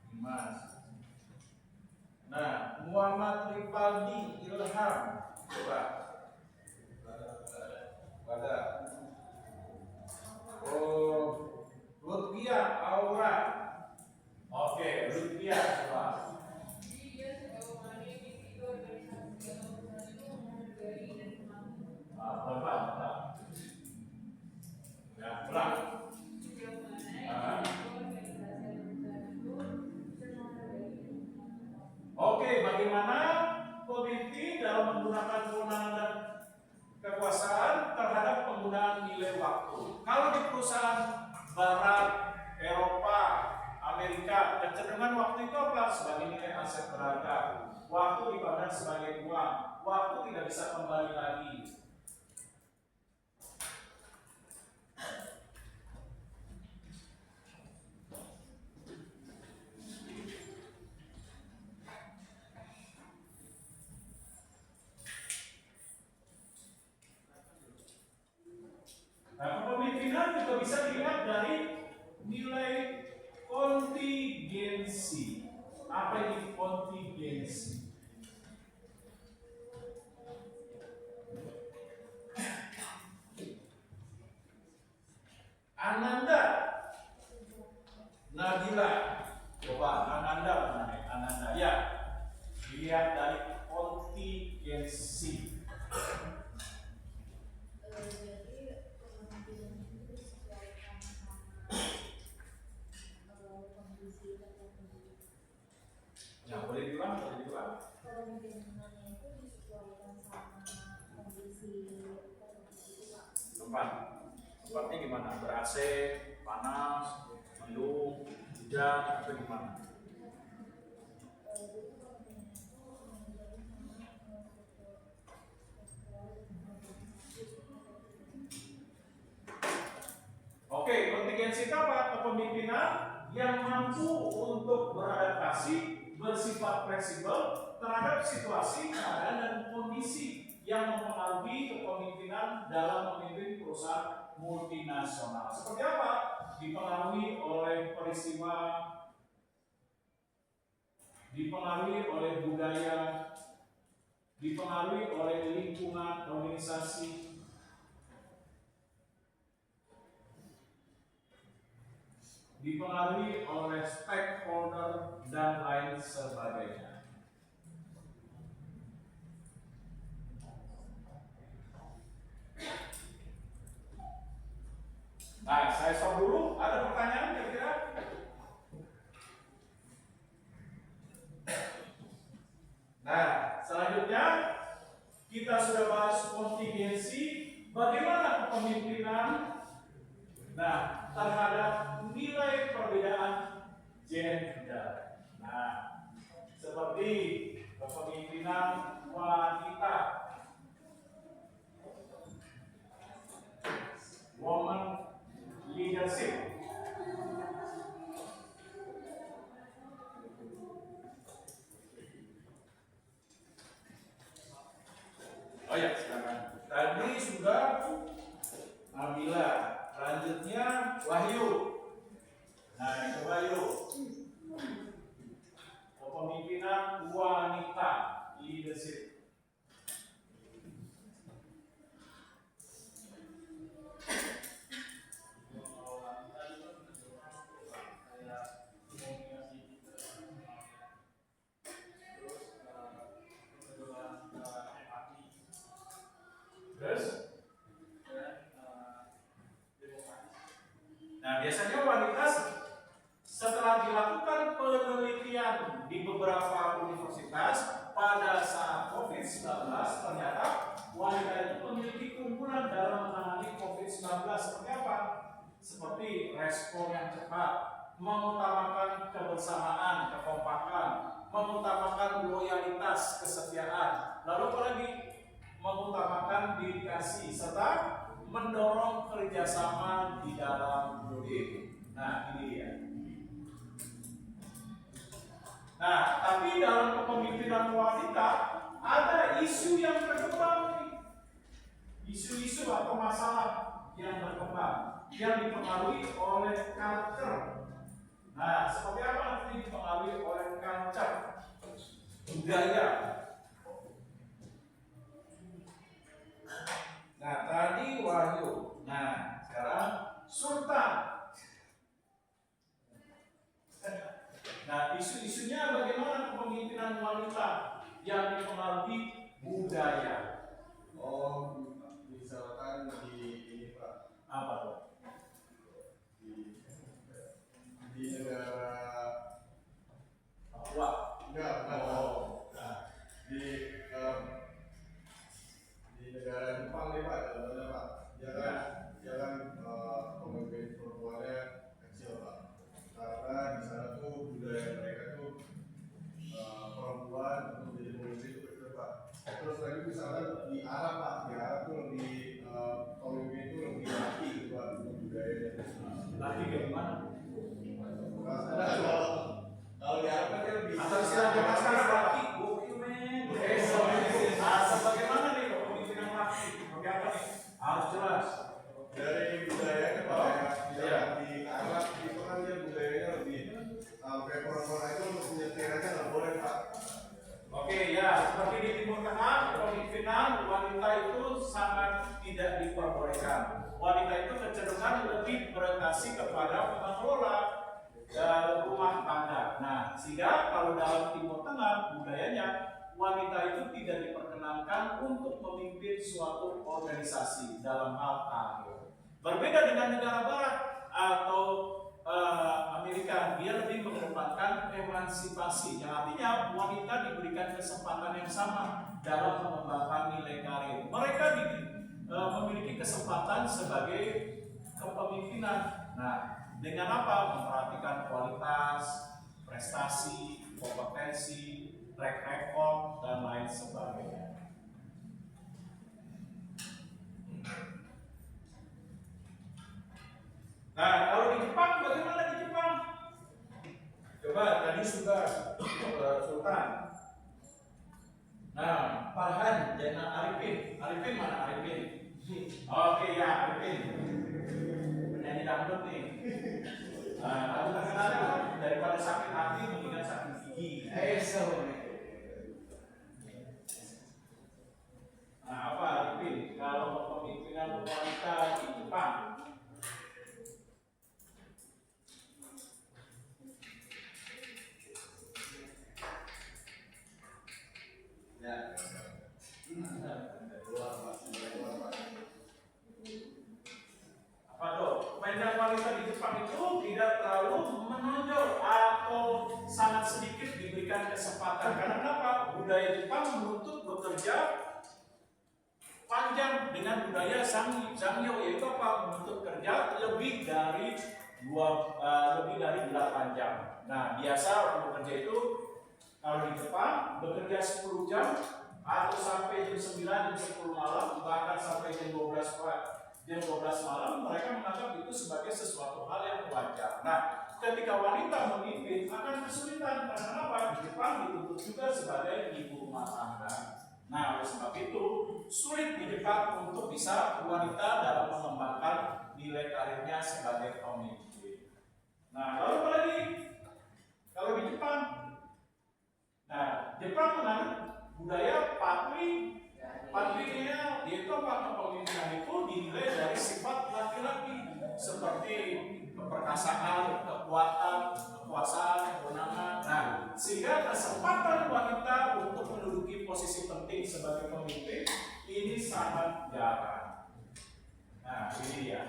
Dimas. Nah, Muhammad Rifaldi Ilham coba. Pada Lutfia Aura. Oke, Lutfia coba. Pelan. Ya, ulang. Oke, bagaimana pemimpin dalam menggunakan kewenangan dan kekuasaan terhadap penggunaan nilai waktu? Kalau di perusahaan Barat, Eropa, Amerika, kecenderungan waktu itu apa? Sebagai nilai aset berharga. Waktu dipandang sebagai uang. Waktu tidak bisa kembali lagi. Nah, kepemimpinan juga bisa dilihat dari nilai kontingensi. Apa ini kontingensi? Ananda, Nabila, coba Ananda mana nih? Ananda, ya. Dilihat dari kontingensi. Ya, boleh diulang. Kepemimpinannya itu disesuaikan sama kondisi Tempatnya gimana? Ber-AC, panas, mendung, hujan, atau gimana? Oke, kontingensi itu apa? Kepemimpinan yang mampu untuk beradaptasi, bersifat fleksibel terhadap situasi, keadaan, dan kondisi yang mempengaruhi kepemimpinan dalam memimpin perusahaan multinasional. Seperti apa? Dipengaruhi oleh peristiwa, dipengaruhi oleh budaya, dipengaruhi oleh lingkungan organisasi, dipengaruhi oleh stakeholder, dan lain sebagainya. Nah, saya stop dulu. Ada pertanyaan kira-kira? Nah, selanjutnya kita sudah bahas kontingensi, bagaimana kepemimpinan terhadap nilai perbedaan gender. Nah, seperti kepemimpinan wanita. leadership. Oh ya, sekarang tadi sudah Nabila, lanjutnya Wahyu. Nah, itu Wahyu. Kepemimpinan wanita, leadership. Terus? Nah, biasanya wanita setelah dilakukan penelitian di beberapa universitas pada saat COVID-19, ternyata wanita itu memiliki keunggulan dalam menangani COVID-19. Seperti apa? Seperti respon yang cepat, mengutamakan kebersamaan, kekompakan, mengutamakan loyalitas, kesetiaan, lalu apalagi mengutamakan dedikasi serta mendorong kerjasama di dalam grup. Nah, ini dia. Nah, tapi dalam kepemimpinan wanita ada isu yang berkembang nih. Isu-isu atau masalah yang berkembang yang dipengaruhi oleh culture. Nah, seperti apa nanti dipengaruhi oleh culture? Budaya. Nah, tadi Wahyu. Nah, sekarang Sultan. Nah, isu-isunya bagaimana kepemimpinan wanita yang dipengaruhi budaya? Oh, misalkan di ini Pak, Apa tuh? di negara Papua. enggak, Oh. nah, di negara Jepang nih Pak, contohnya Pak, dia kan pemimpin perempuannya kecil Pak, karena di sana tuh budaya mereka tuh perempuan untuk jadi pemimpin itu kecil Pak. Terus lagi misalkan di Arab Pak, di Arab tuh lebih pemimpin itu lebih laki gitu Pak, untuk budayanya. Lagi gimana? Kalau di Arab kan dia lebih Atau istilah zaman sekarang laki, gokil men. Bagaimana nih kepemimpinan laki? Seperti apa nih? Harus jelas. dari budayanya Pak, ya di Arab itu kan dia budayanya lebih sampai perempuan itu untuk menyetir aja nggak boleh Pak. Oke ya, seperti di Timur Tengah, kepemimpinan wanita itu sangat tidak diperbolehkan. Wanita itu kecenderungan lebih berorientasi kepada pengelola rumah tangga. Nah, sehingga kalau dalam Timur Tengah budayanya wanita itu tidak diperkenankan untuk memimpin suatu organisasi dalam hal karir. Berbeda dengan negara Barat atau Amerika, dia lebih mengedepankan emansipasi, yang artinya wanita diberikan kesempatan yang sama dalam mengembangkan nilai karir. Mereka memiliki kesempatan sebagai kepemimpinan. Nah, dengan apa? Memperhatikan kualitas, prestasi, kompetensi, track record, dan lain sebagainya. Nah, kalau di Jepang, bagaimana di Jepang? Coba, tadi sudah Sultan. Nah, Farhan, Jena Arifin. Arifin mana Arifin? Oke ya, Arifin. Penyanyi dangdut nih. Nah, aku terkenal daripada sakit hati mendingan sakit gigi. Nah, apa Arifin? Kalau kepemimpinan wanita di Jepang? Ya. Apa tuh? Kepemimpinan wanita di Jepang itu tidak terlalu menonjol atau sangat sedikit diberikan kesempatan. Karena kenapa? Budaya Jepang menuntut bekerja panjang dengan budaya Sangyo, yaitu apa? Menuntut kerja lebih dari 8 jam. Nah, biasa orang bekerja itu kalau di Jepang bekerja 10 jam atau sampai jam 9, jam 10 malam, bahkan sampai jam 12 jam 12 malam, mereka menganggap itu sebagai sesuatu hal yang wajar. Nah, ketika wanita memimpin akan kesulitan karena apa? Jepang dituntut juga sebagai ibu rumah tangga. Nah, oleh sebab itu sulit di Jepang untuk bisa wanita dalam mengembangkan nilai karirnya sebagai pemimpin. Nah, lalu apa lagi? Kalau di Jepang, nah, Jepang menganut budaya patrinya, yaitu kepemimpinan itu dinilai dari sifat laki-laki seperti keperkasaan, kekuasaan, kewenangan. Nah, sehingga kesempatan wanita untuk menduduki posisi penting sebagai pemimpin ini sangat jarang. Nah, ini dia.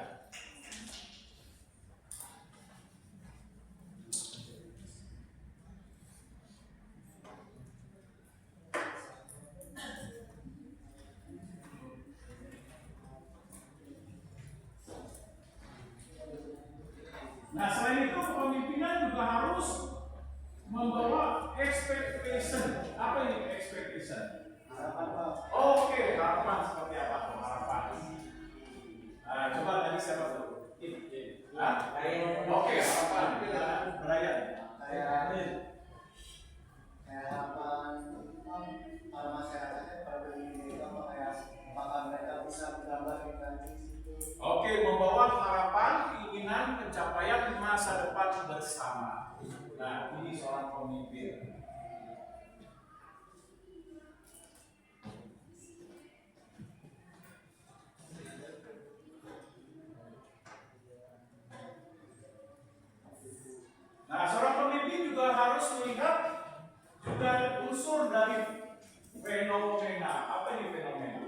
Nah, selain itu kepemimpinan juga harus membawa expectation. Apa ini expectation? Harapan, Pak. Oke, harapan seperti apa tuh harapan? Nah, coba tadi siapa tuh? Oke, harapan. Brian. Kayak harapan para masyarakatnya pada mereka apakah mereka bisa bergambar dengan situ. Oke, membawa harapan, keinginan, pencapaian masa depan bersama. Nah, ini seorang pemimpin. Nah, seorang pemimpin juga harus melihat juga unsur dari fenomena. Apa ini fenomena?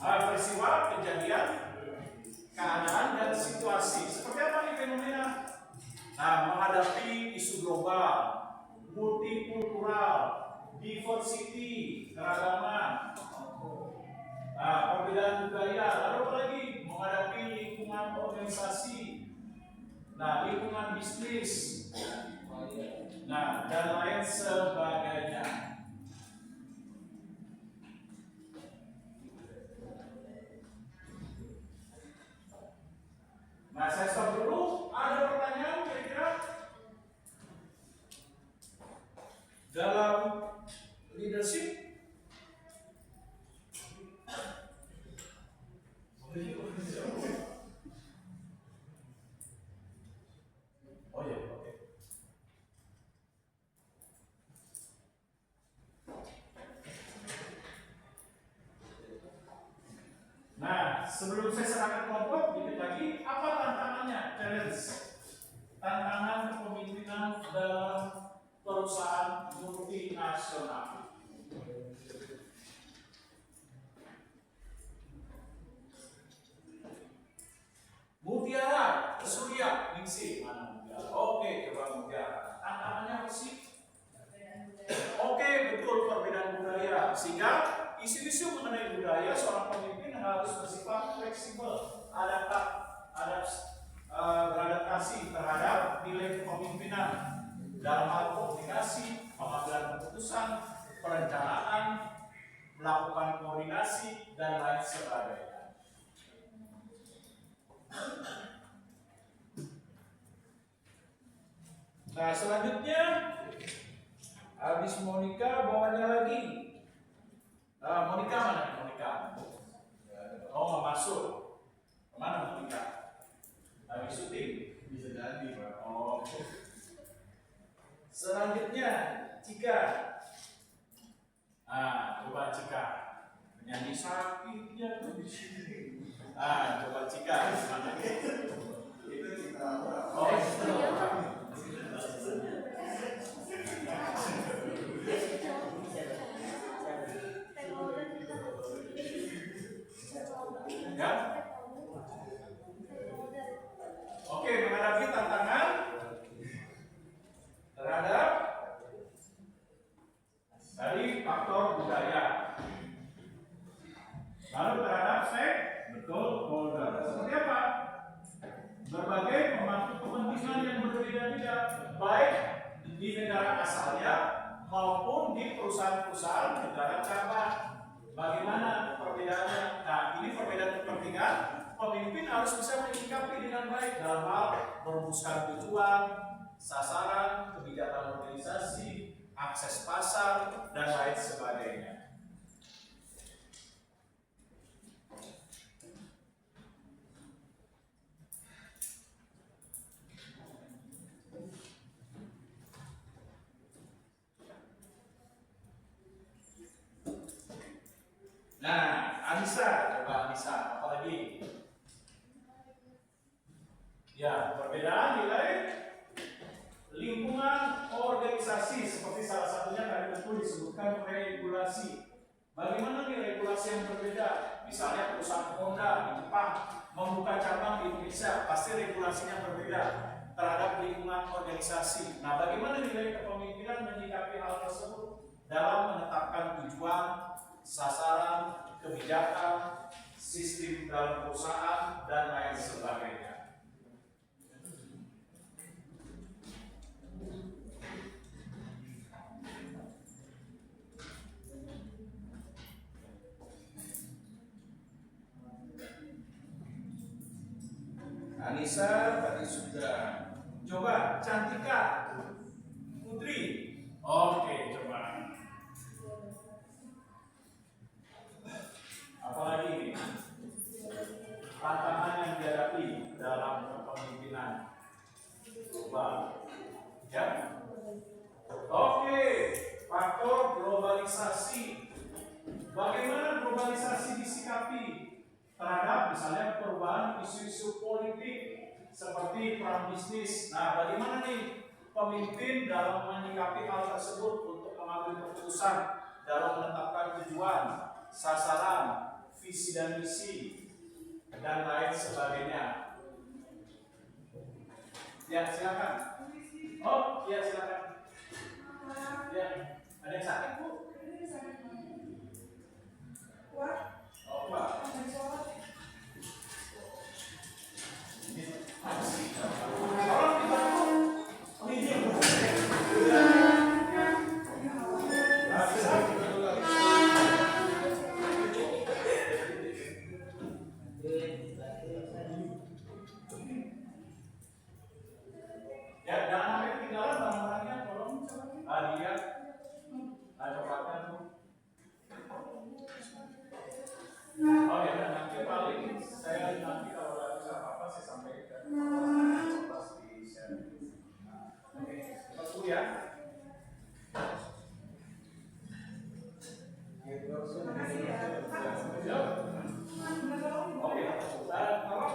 Ya, peristiwa, kejadian, keadaan, dan situasi. Seperti apa nih fenomena? Nah, menghadapi isu global, multikultural, diversity, keragaman, nah, perbedaan budaya, lalu apa lagi? Menghadapi lingkungan organisasi, nah, lingkungan bisnis, nah, dan lain sebagainya. Nah, saya stop dulu. Ada pertanyaan kira-kira? Dalam leadership? Oh ya, oke. Nah, sebelum saya serahkan kelompok, dikit lagi, apa tantangannya? Challenge. Tantangan kepemimpinan dalam perusahaan multinasional. Mutiara, Surya, Ningsih, mana Mutiara? Oke, coba Mutiara. Tantangannya apa sih? Oke, betul, perbedaan budaya. Sehingga isu-isu mengenai budaya seorang pemimpin harus bersifat fleksibel, beradaptasi terhadap nilai kepemimpinan dalam hal komunikasi, pengambilan keputusan, perencanaan, melakukan koordinasi, dan lain sebagainya. Nah, selanjutnya habis Monica bawahnya lagi. Monica mana? Monica. Oh, nggak masuk. Kemana Monica? Habis syuting. Bisa jadi, Pak. Oh. Selanjutnya Cika. Coba Cika. Penyanyi sakitnya tuh di sini. Coba Cika. Mana? Itu citra apa? Oh, itu. Ya? Oke, menghadapi tantangan terhadap dari faktor budaya. Lalu terhadap stakeholder. Seperti apa? Berbagai pemangku kepentingan yang berbeda-beda, baik di negara asalnya maupun di perusahaan-perusahaan negara cabang. Bagaimana perbedaannya? Nah, ini perbedaan kepentingan. Pemimpin harus bisa menyikapi dengan baik dalam hal merumuskan tujuan, sasaran, kebijakan organisasi, akses pasar, dan lain sebagainya. Nah, Anissa, coba Anissa, apa lagi? Ya, perbedaan nilai lingkungan organisasi seperti salah satunya tadi tentu disebutkan regulasi. Bagaimana nih regulasi yang berbeda? Misalnya perusahaan Honda di Jepang membuka cabang di Indonesia, pasti regulasinya berbeda terhadap lingkungan organisasi. Nah, bagaimana nilai kepemimpinan menyikapi hal tersebut dalam menetapkan tujuan, sasaran, kebijakan, sistem dalam perusahaan, dan lain sebagainya. Anissa tadi sudah. Coba Cantika, Putri. Oke, coba. Apalagi tantangan yang dihadapi dalam kepemimpinan global, ya? Oke, faktor globalisasi. Bagaimana globalisasi disikapi terhadap misalnya perubahan isu-isu politik seperti perang bisnis? Nah, bagaimana nih pemimpin dalam menyikapi hal tersebut untuk mengambil keputusan dalam menetapkan tujuan, sasaran, visi dan misi, dan lain sebagainya. Ya, silakan. Oh, ya silakan. Ya, ada yang sakit, Bu? Oh, Pak. Tolong dibantu. Ini dia, Bu. Nah, bisa. Ya, jangan sampai ketinggalan barang-barangnya, tolong lihat coklatnya tuh. Oh ya, dan nanti paling saya nanti kalau ada apa-apa saya sampaikan di share. Oke, kita tunggu ya. Oke, tolong.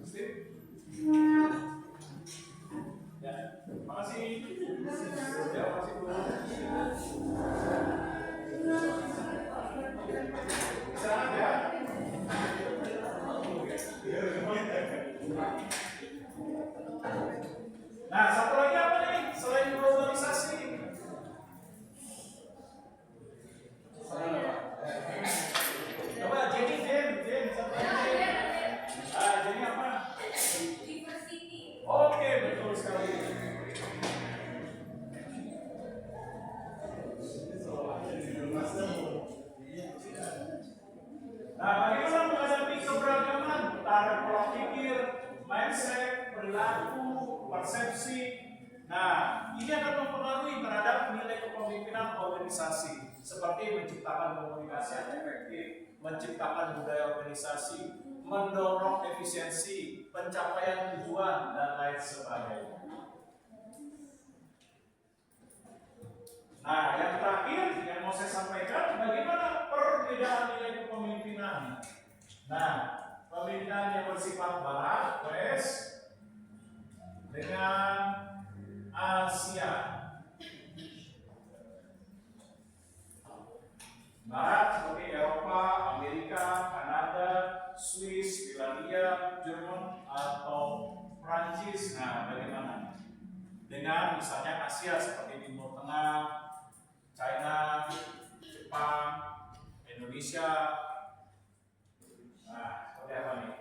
Steve. Ya, makasih. Ya, makasih Bu. Istirahat ya. Nah, satu lagi apa nih selain globalisasi? Coba Jenny, satu lagi. Jenny apa? Oke, betul sekali. Nah, bagaimana menghadapi keberagaman taraf pola pikir, mindset, perilaku, persepsi? Nah, ini akan mempengaruhi terhadap nilai kepemimpinan organisasi, seperti menciptakan komunikasi yang efektif, menciptakan budaya organisasi, mendorong efisiensi, pencapaian tujuan, dan lain sebagainya. Nah, yang terakhir yang mau saya sampaikan, bagaimana perbedaan nilai kepemimpinan. Nah, pemimpinan yang bersifat barat, West, dengan Asia. Barat seperti Eropa, Amerika, Kanada, Swiss, Finlandia, Jerman, atau Prancis. Nah, bagaimana? Dengan misalnya Asia seperti Timur Tengah, China, Jepang, Indonesia. Nah, seperti apa nih?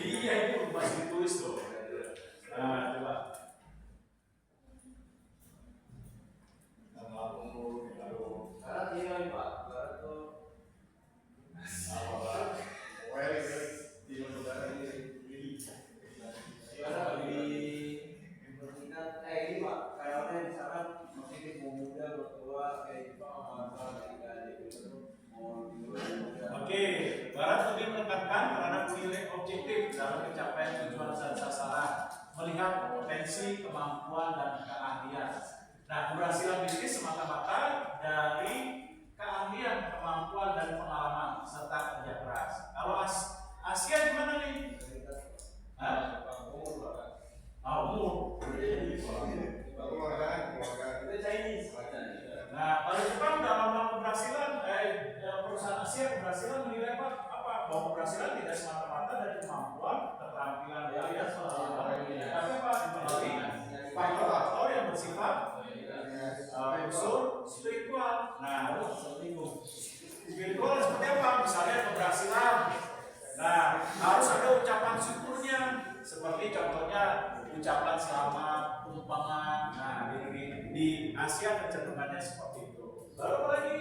Ini iya, itu masih ditulis tuh. Nah, coba. Barat ini Pak, Barat tuh apa Pak? Timur Barat ini gimana di berminat ini Pak, kayaknya misalkan masih mau muda, bertua kayak gitu Oke, Barat lebih menekankan terhadap nilai objektif dalam pencapaian tujuan dan sasaran, melihat potensi, kemampuan, dan keahlian. Nah, keberhasilan bisnis semata-mata dari keahlian, kemampuan, dan pengalaman serta kerja keras. Kalau Asia gimana nih? Hah? Umur. Nah, kalau Jepang dalam hal keberhasilan, perusahaan Asia keberhasilan menilai apa? Bahwa keberhasilan tidak semata-mata dari kemampuan, keterampilan, daya, tapi apa? Melalui faktor-faktor yang bersifat unsur spiritual. Nah, spiritual seperti apa? Misalnya keberhasilan. Nah, harus ada ucapan syukurnya, seperti contohnya ucapan selamat, tumpangan. Nah, di Asia kecenderungannya seperti itu. Lalu apa lagi?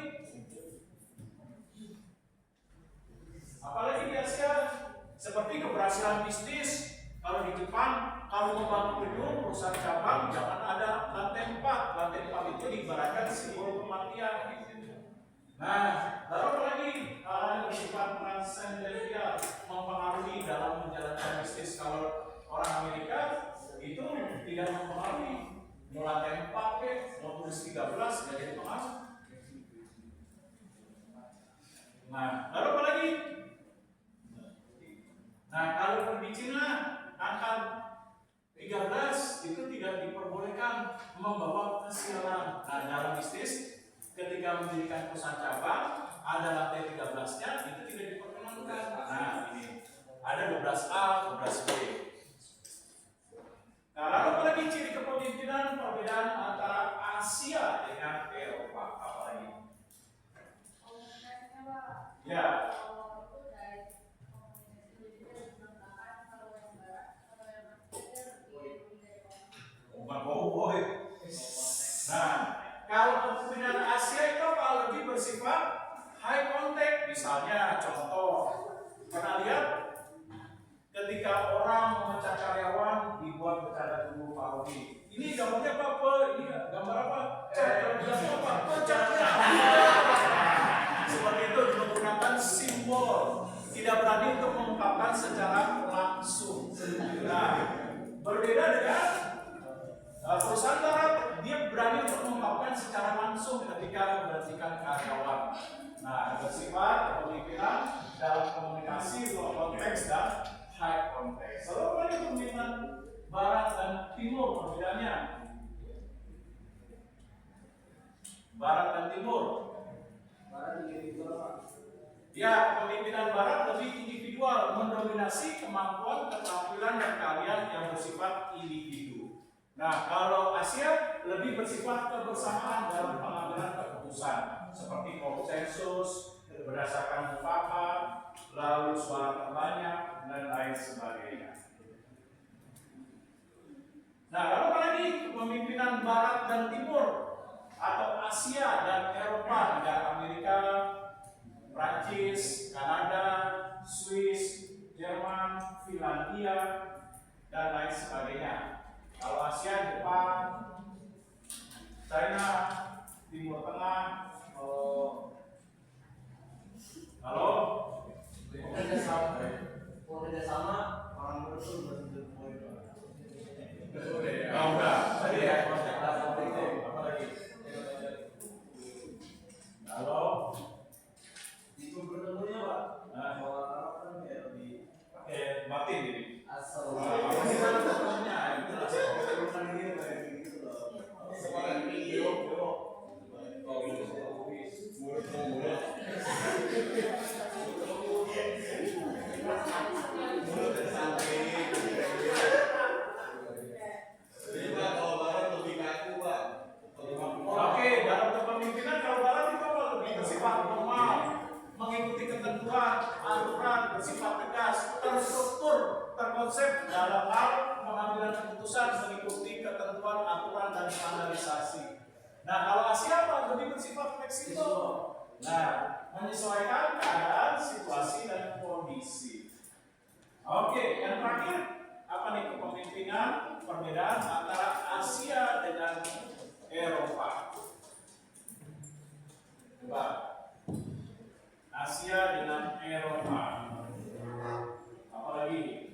Apalagi di Asia, seperti keberhasilan bisnis. Kalau di Jepang, kalau membangun gedung perusahaan cabang, jangan ada lantai 4. Lantai 4 itu diibaratkan simbol kematian. Nah, lalu apa lagi? Hal yang bersifat transendental mempengaruhi dalam menjalankan bisnis. Kalau orang Amerika itu tidak mempengaruhi. Mau lantai 4 mau tulis 13 tidak jadi pengaruh. Nah, lalu apa lagi? Nah, kalau di Cina angka 13 itu tidak diperbolehkan membawa kesialan. Nah, dalam bisnis ketika mendirikan perusahaan cabang ada lantai 13-nya itu tidak diperkenankan. Nah, ini ada 12A, 12B. Nah, lalu apa lagi ciri kepemimpinan perbedaan antara Asia dengan Eropa? Apa lagi? Ya. Nah, kalau kepemimpinan Asia itu apa? Lebih bersifat high contact. Misalnya, contoh, pernah lihat ketika orang memecah karyawan dibuat bercanda dulu Pak Rodi. Ini gambarnya apa? Ini gambar apa? Seperti itu menggunakan simbol, tidak berani untuk mengungkapkan secara langsung. Nah, berbeda dengan perusahaan barat, dia berani untuk mengungkapkan secara langsung ketika memberhentikan karyawan. Nah, bersifat kepemimpinan dalam komunikasi, low konteks dan high konteks. Lalu apa lagi kepemimpinan barat dan timur perbedaannya? Barat dan timur. Ya, kepemimpinan barat lebih individual, mendominasi kemampuan, keterampilan, dan keahlian yang bersifat individu. Nah, kalau Asia lebih bersifat kebersamaan dalam pengambilan keputusan, seperti konsensus, berdasarkan mufakat, lalu suara terbanyak, dan lain sebagainya. Nah, lalu apa lagi kepemimpinan Barat dan Timur atau Asia dan Eropa, negara Amerika, Prancis, Kanada, Swiss, Jerman, Finlandia, dan lain sebagainya. Kalau Asia, Jepang, China, Timur Tengah, halo, kerjasama orang betul betul udah, tadi ya, apa lagi? Halo, itu bertemunya Pak. Kalau Arab kan kayak lebih pakai batin ini. asal. Oke, dalam kepemimpinan kalau Barat itu apa? Lebih bersifat formal, mengikuti ketentuan, aturan, bersifat tegas, terstruktur, terkonsep dalam hal pengambilan keputusan, mengikuti ketentuan, aturan, dan standarisasi. Nah, kalau Asia apa? Lebih bersifat fleksibel. Nah, menyesuaikan keadaan, situasi, dan kondisi. Oke, yang terakhir apa nih kepemimpinan perbedaan antara Asia dengan Eropa. Coba Asia dengan Eropa. Apalagi?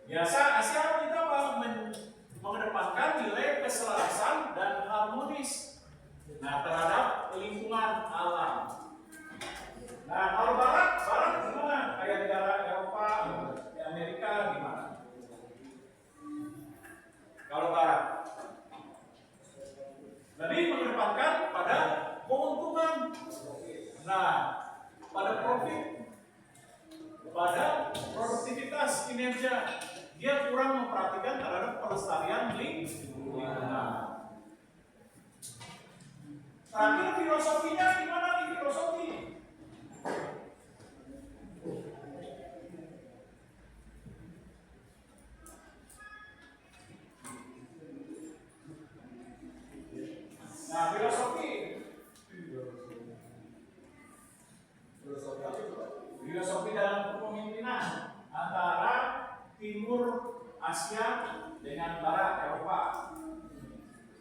Biasa Asia kita mengedepankan nilai keselarasan dan harmonis. Nah, terhadap lingkungan alam. Nah, kalau Barat gimana? Kayak negara Eropa, di Amerika gimana? Kalau Barat, lebih mengedepankan pada keuntungan. Nah, pada profit, pada produktivitas kinerja. Dia kurang memperhatikan terhadap pelestarian lingkungan. Terakhir filosofinya gimana nih filosofi? Nah, filosofi dalam kepemimpinan antara Timur Asia dengan Barat Eropa.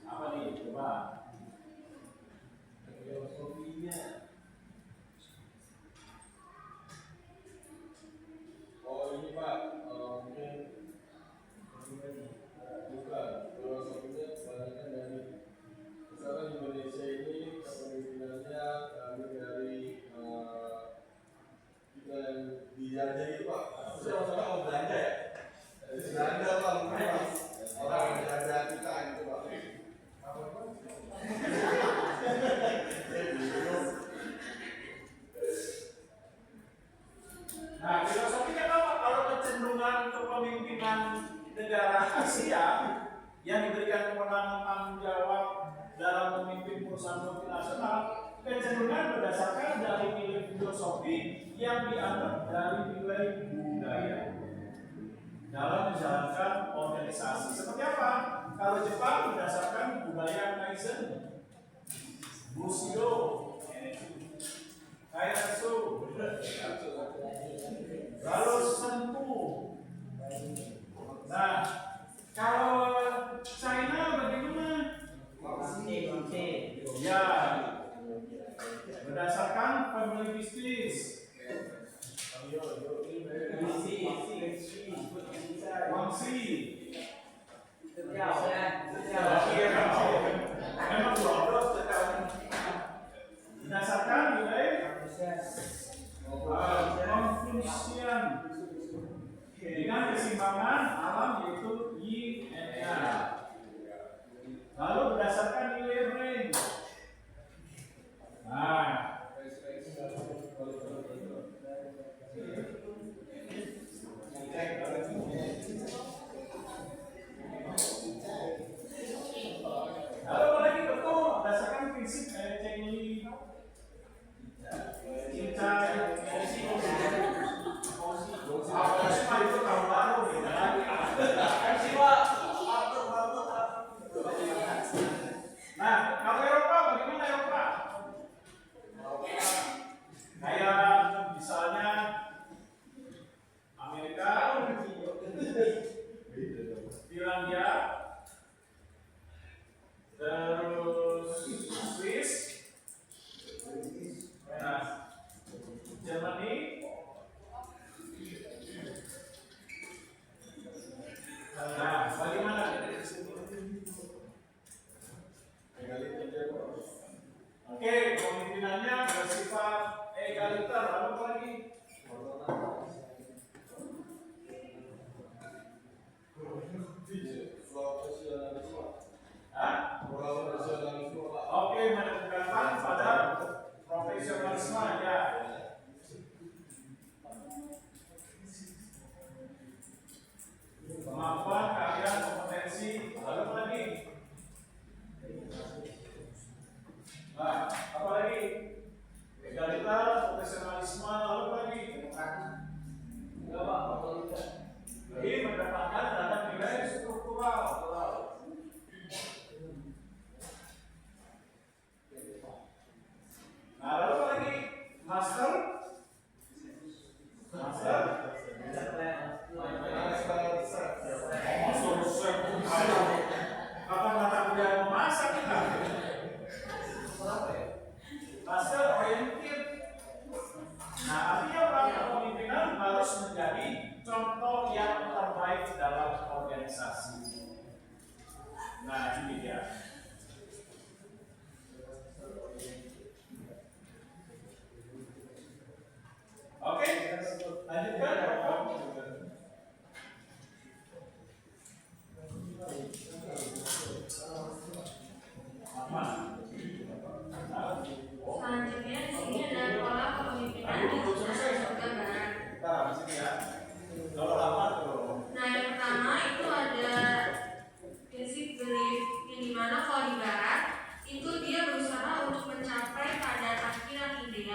Apa nih? Coba. Filosofinya. Oh ini Pak, mungkin bukan filosofinya kebanyakan dari misalkan Indonesia ini kepemimpinannya kami dari kita yang dijajah itu Pak. Sama-sama mau belanja ya? Belanja Pak, mungkin Pak. Orang yang menjajah kita itu Pak. Nah, filosofinya apa? Kalau kecenderungan kepemimpinan negara Asia yang diberikan kewenangan tanggung jawab dalam memimpin perusahaan multinasional, kecenderungan berdasarkan dari nilai filosofi yang dianggap dari nilai budaya dalam menjalankan organisasi. Seperti apa? Kalau Jepang berdasarkan budaya Kaizen, Bushido, Kairatsu, lalu Senpu. Nah, kalau China bagaimana? Ya, berdasarkan family business. Wangsi. Memang bodoh sekarang. Berdasarkan nilai Konfusian dengan keseimbangan alam yaitu Yin and Yang. Lalu berdasarkan nilai Ren. Nah, lalu apa lagi betul berdasarkan prinsip Cheng Li, Cinta, apa sih itu tahun baru nih? Nah, kalau Eropa bagaimana Eropa? Kayak misalnya Amerika, Finlandia, terus Swiss, nah, Germany, nah, bagaimana? Oke, kepemimpinannya bersifat egaliter, lalu apa lagi? Oke, menekankan pada profesionalisme ya. Kemampuan, keahlian, kompetensi, lalu apa lagi? Nah, apa lagi? Egaliter, profesionalisme, lalu apa lagi? Ini mendatangkan terhadap nilai struktural.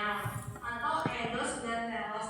atau Eidos dan Telos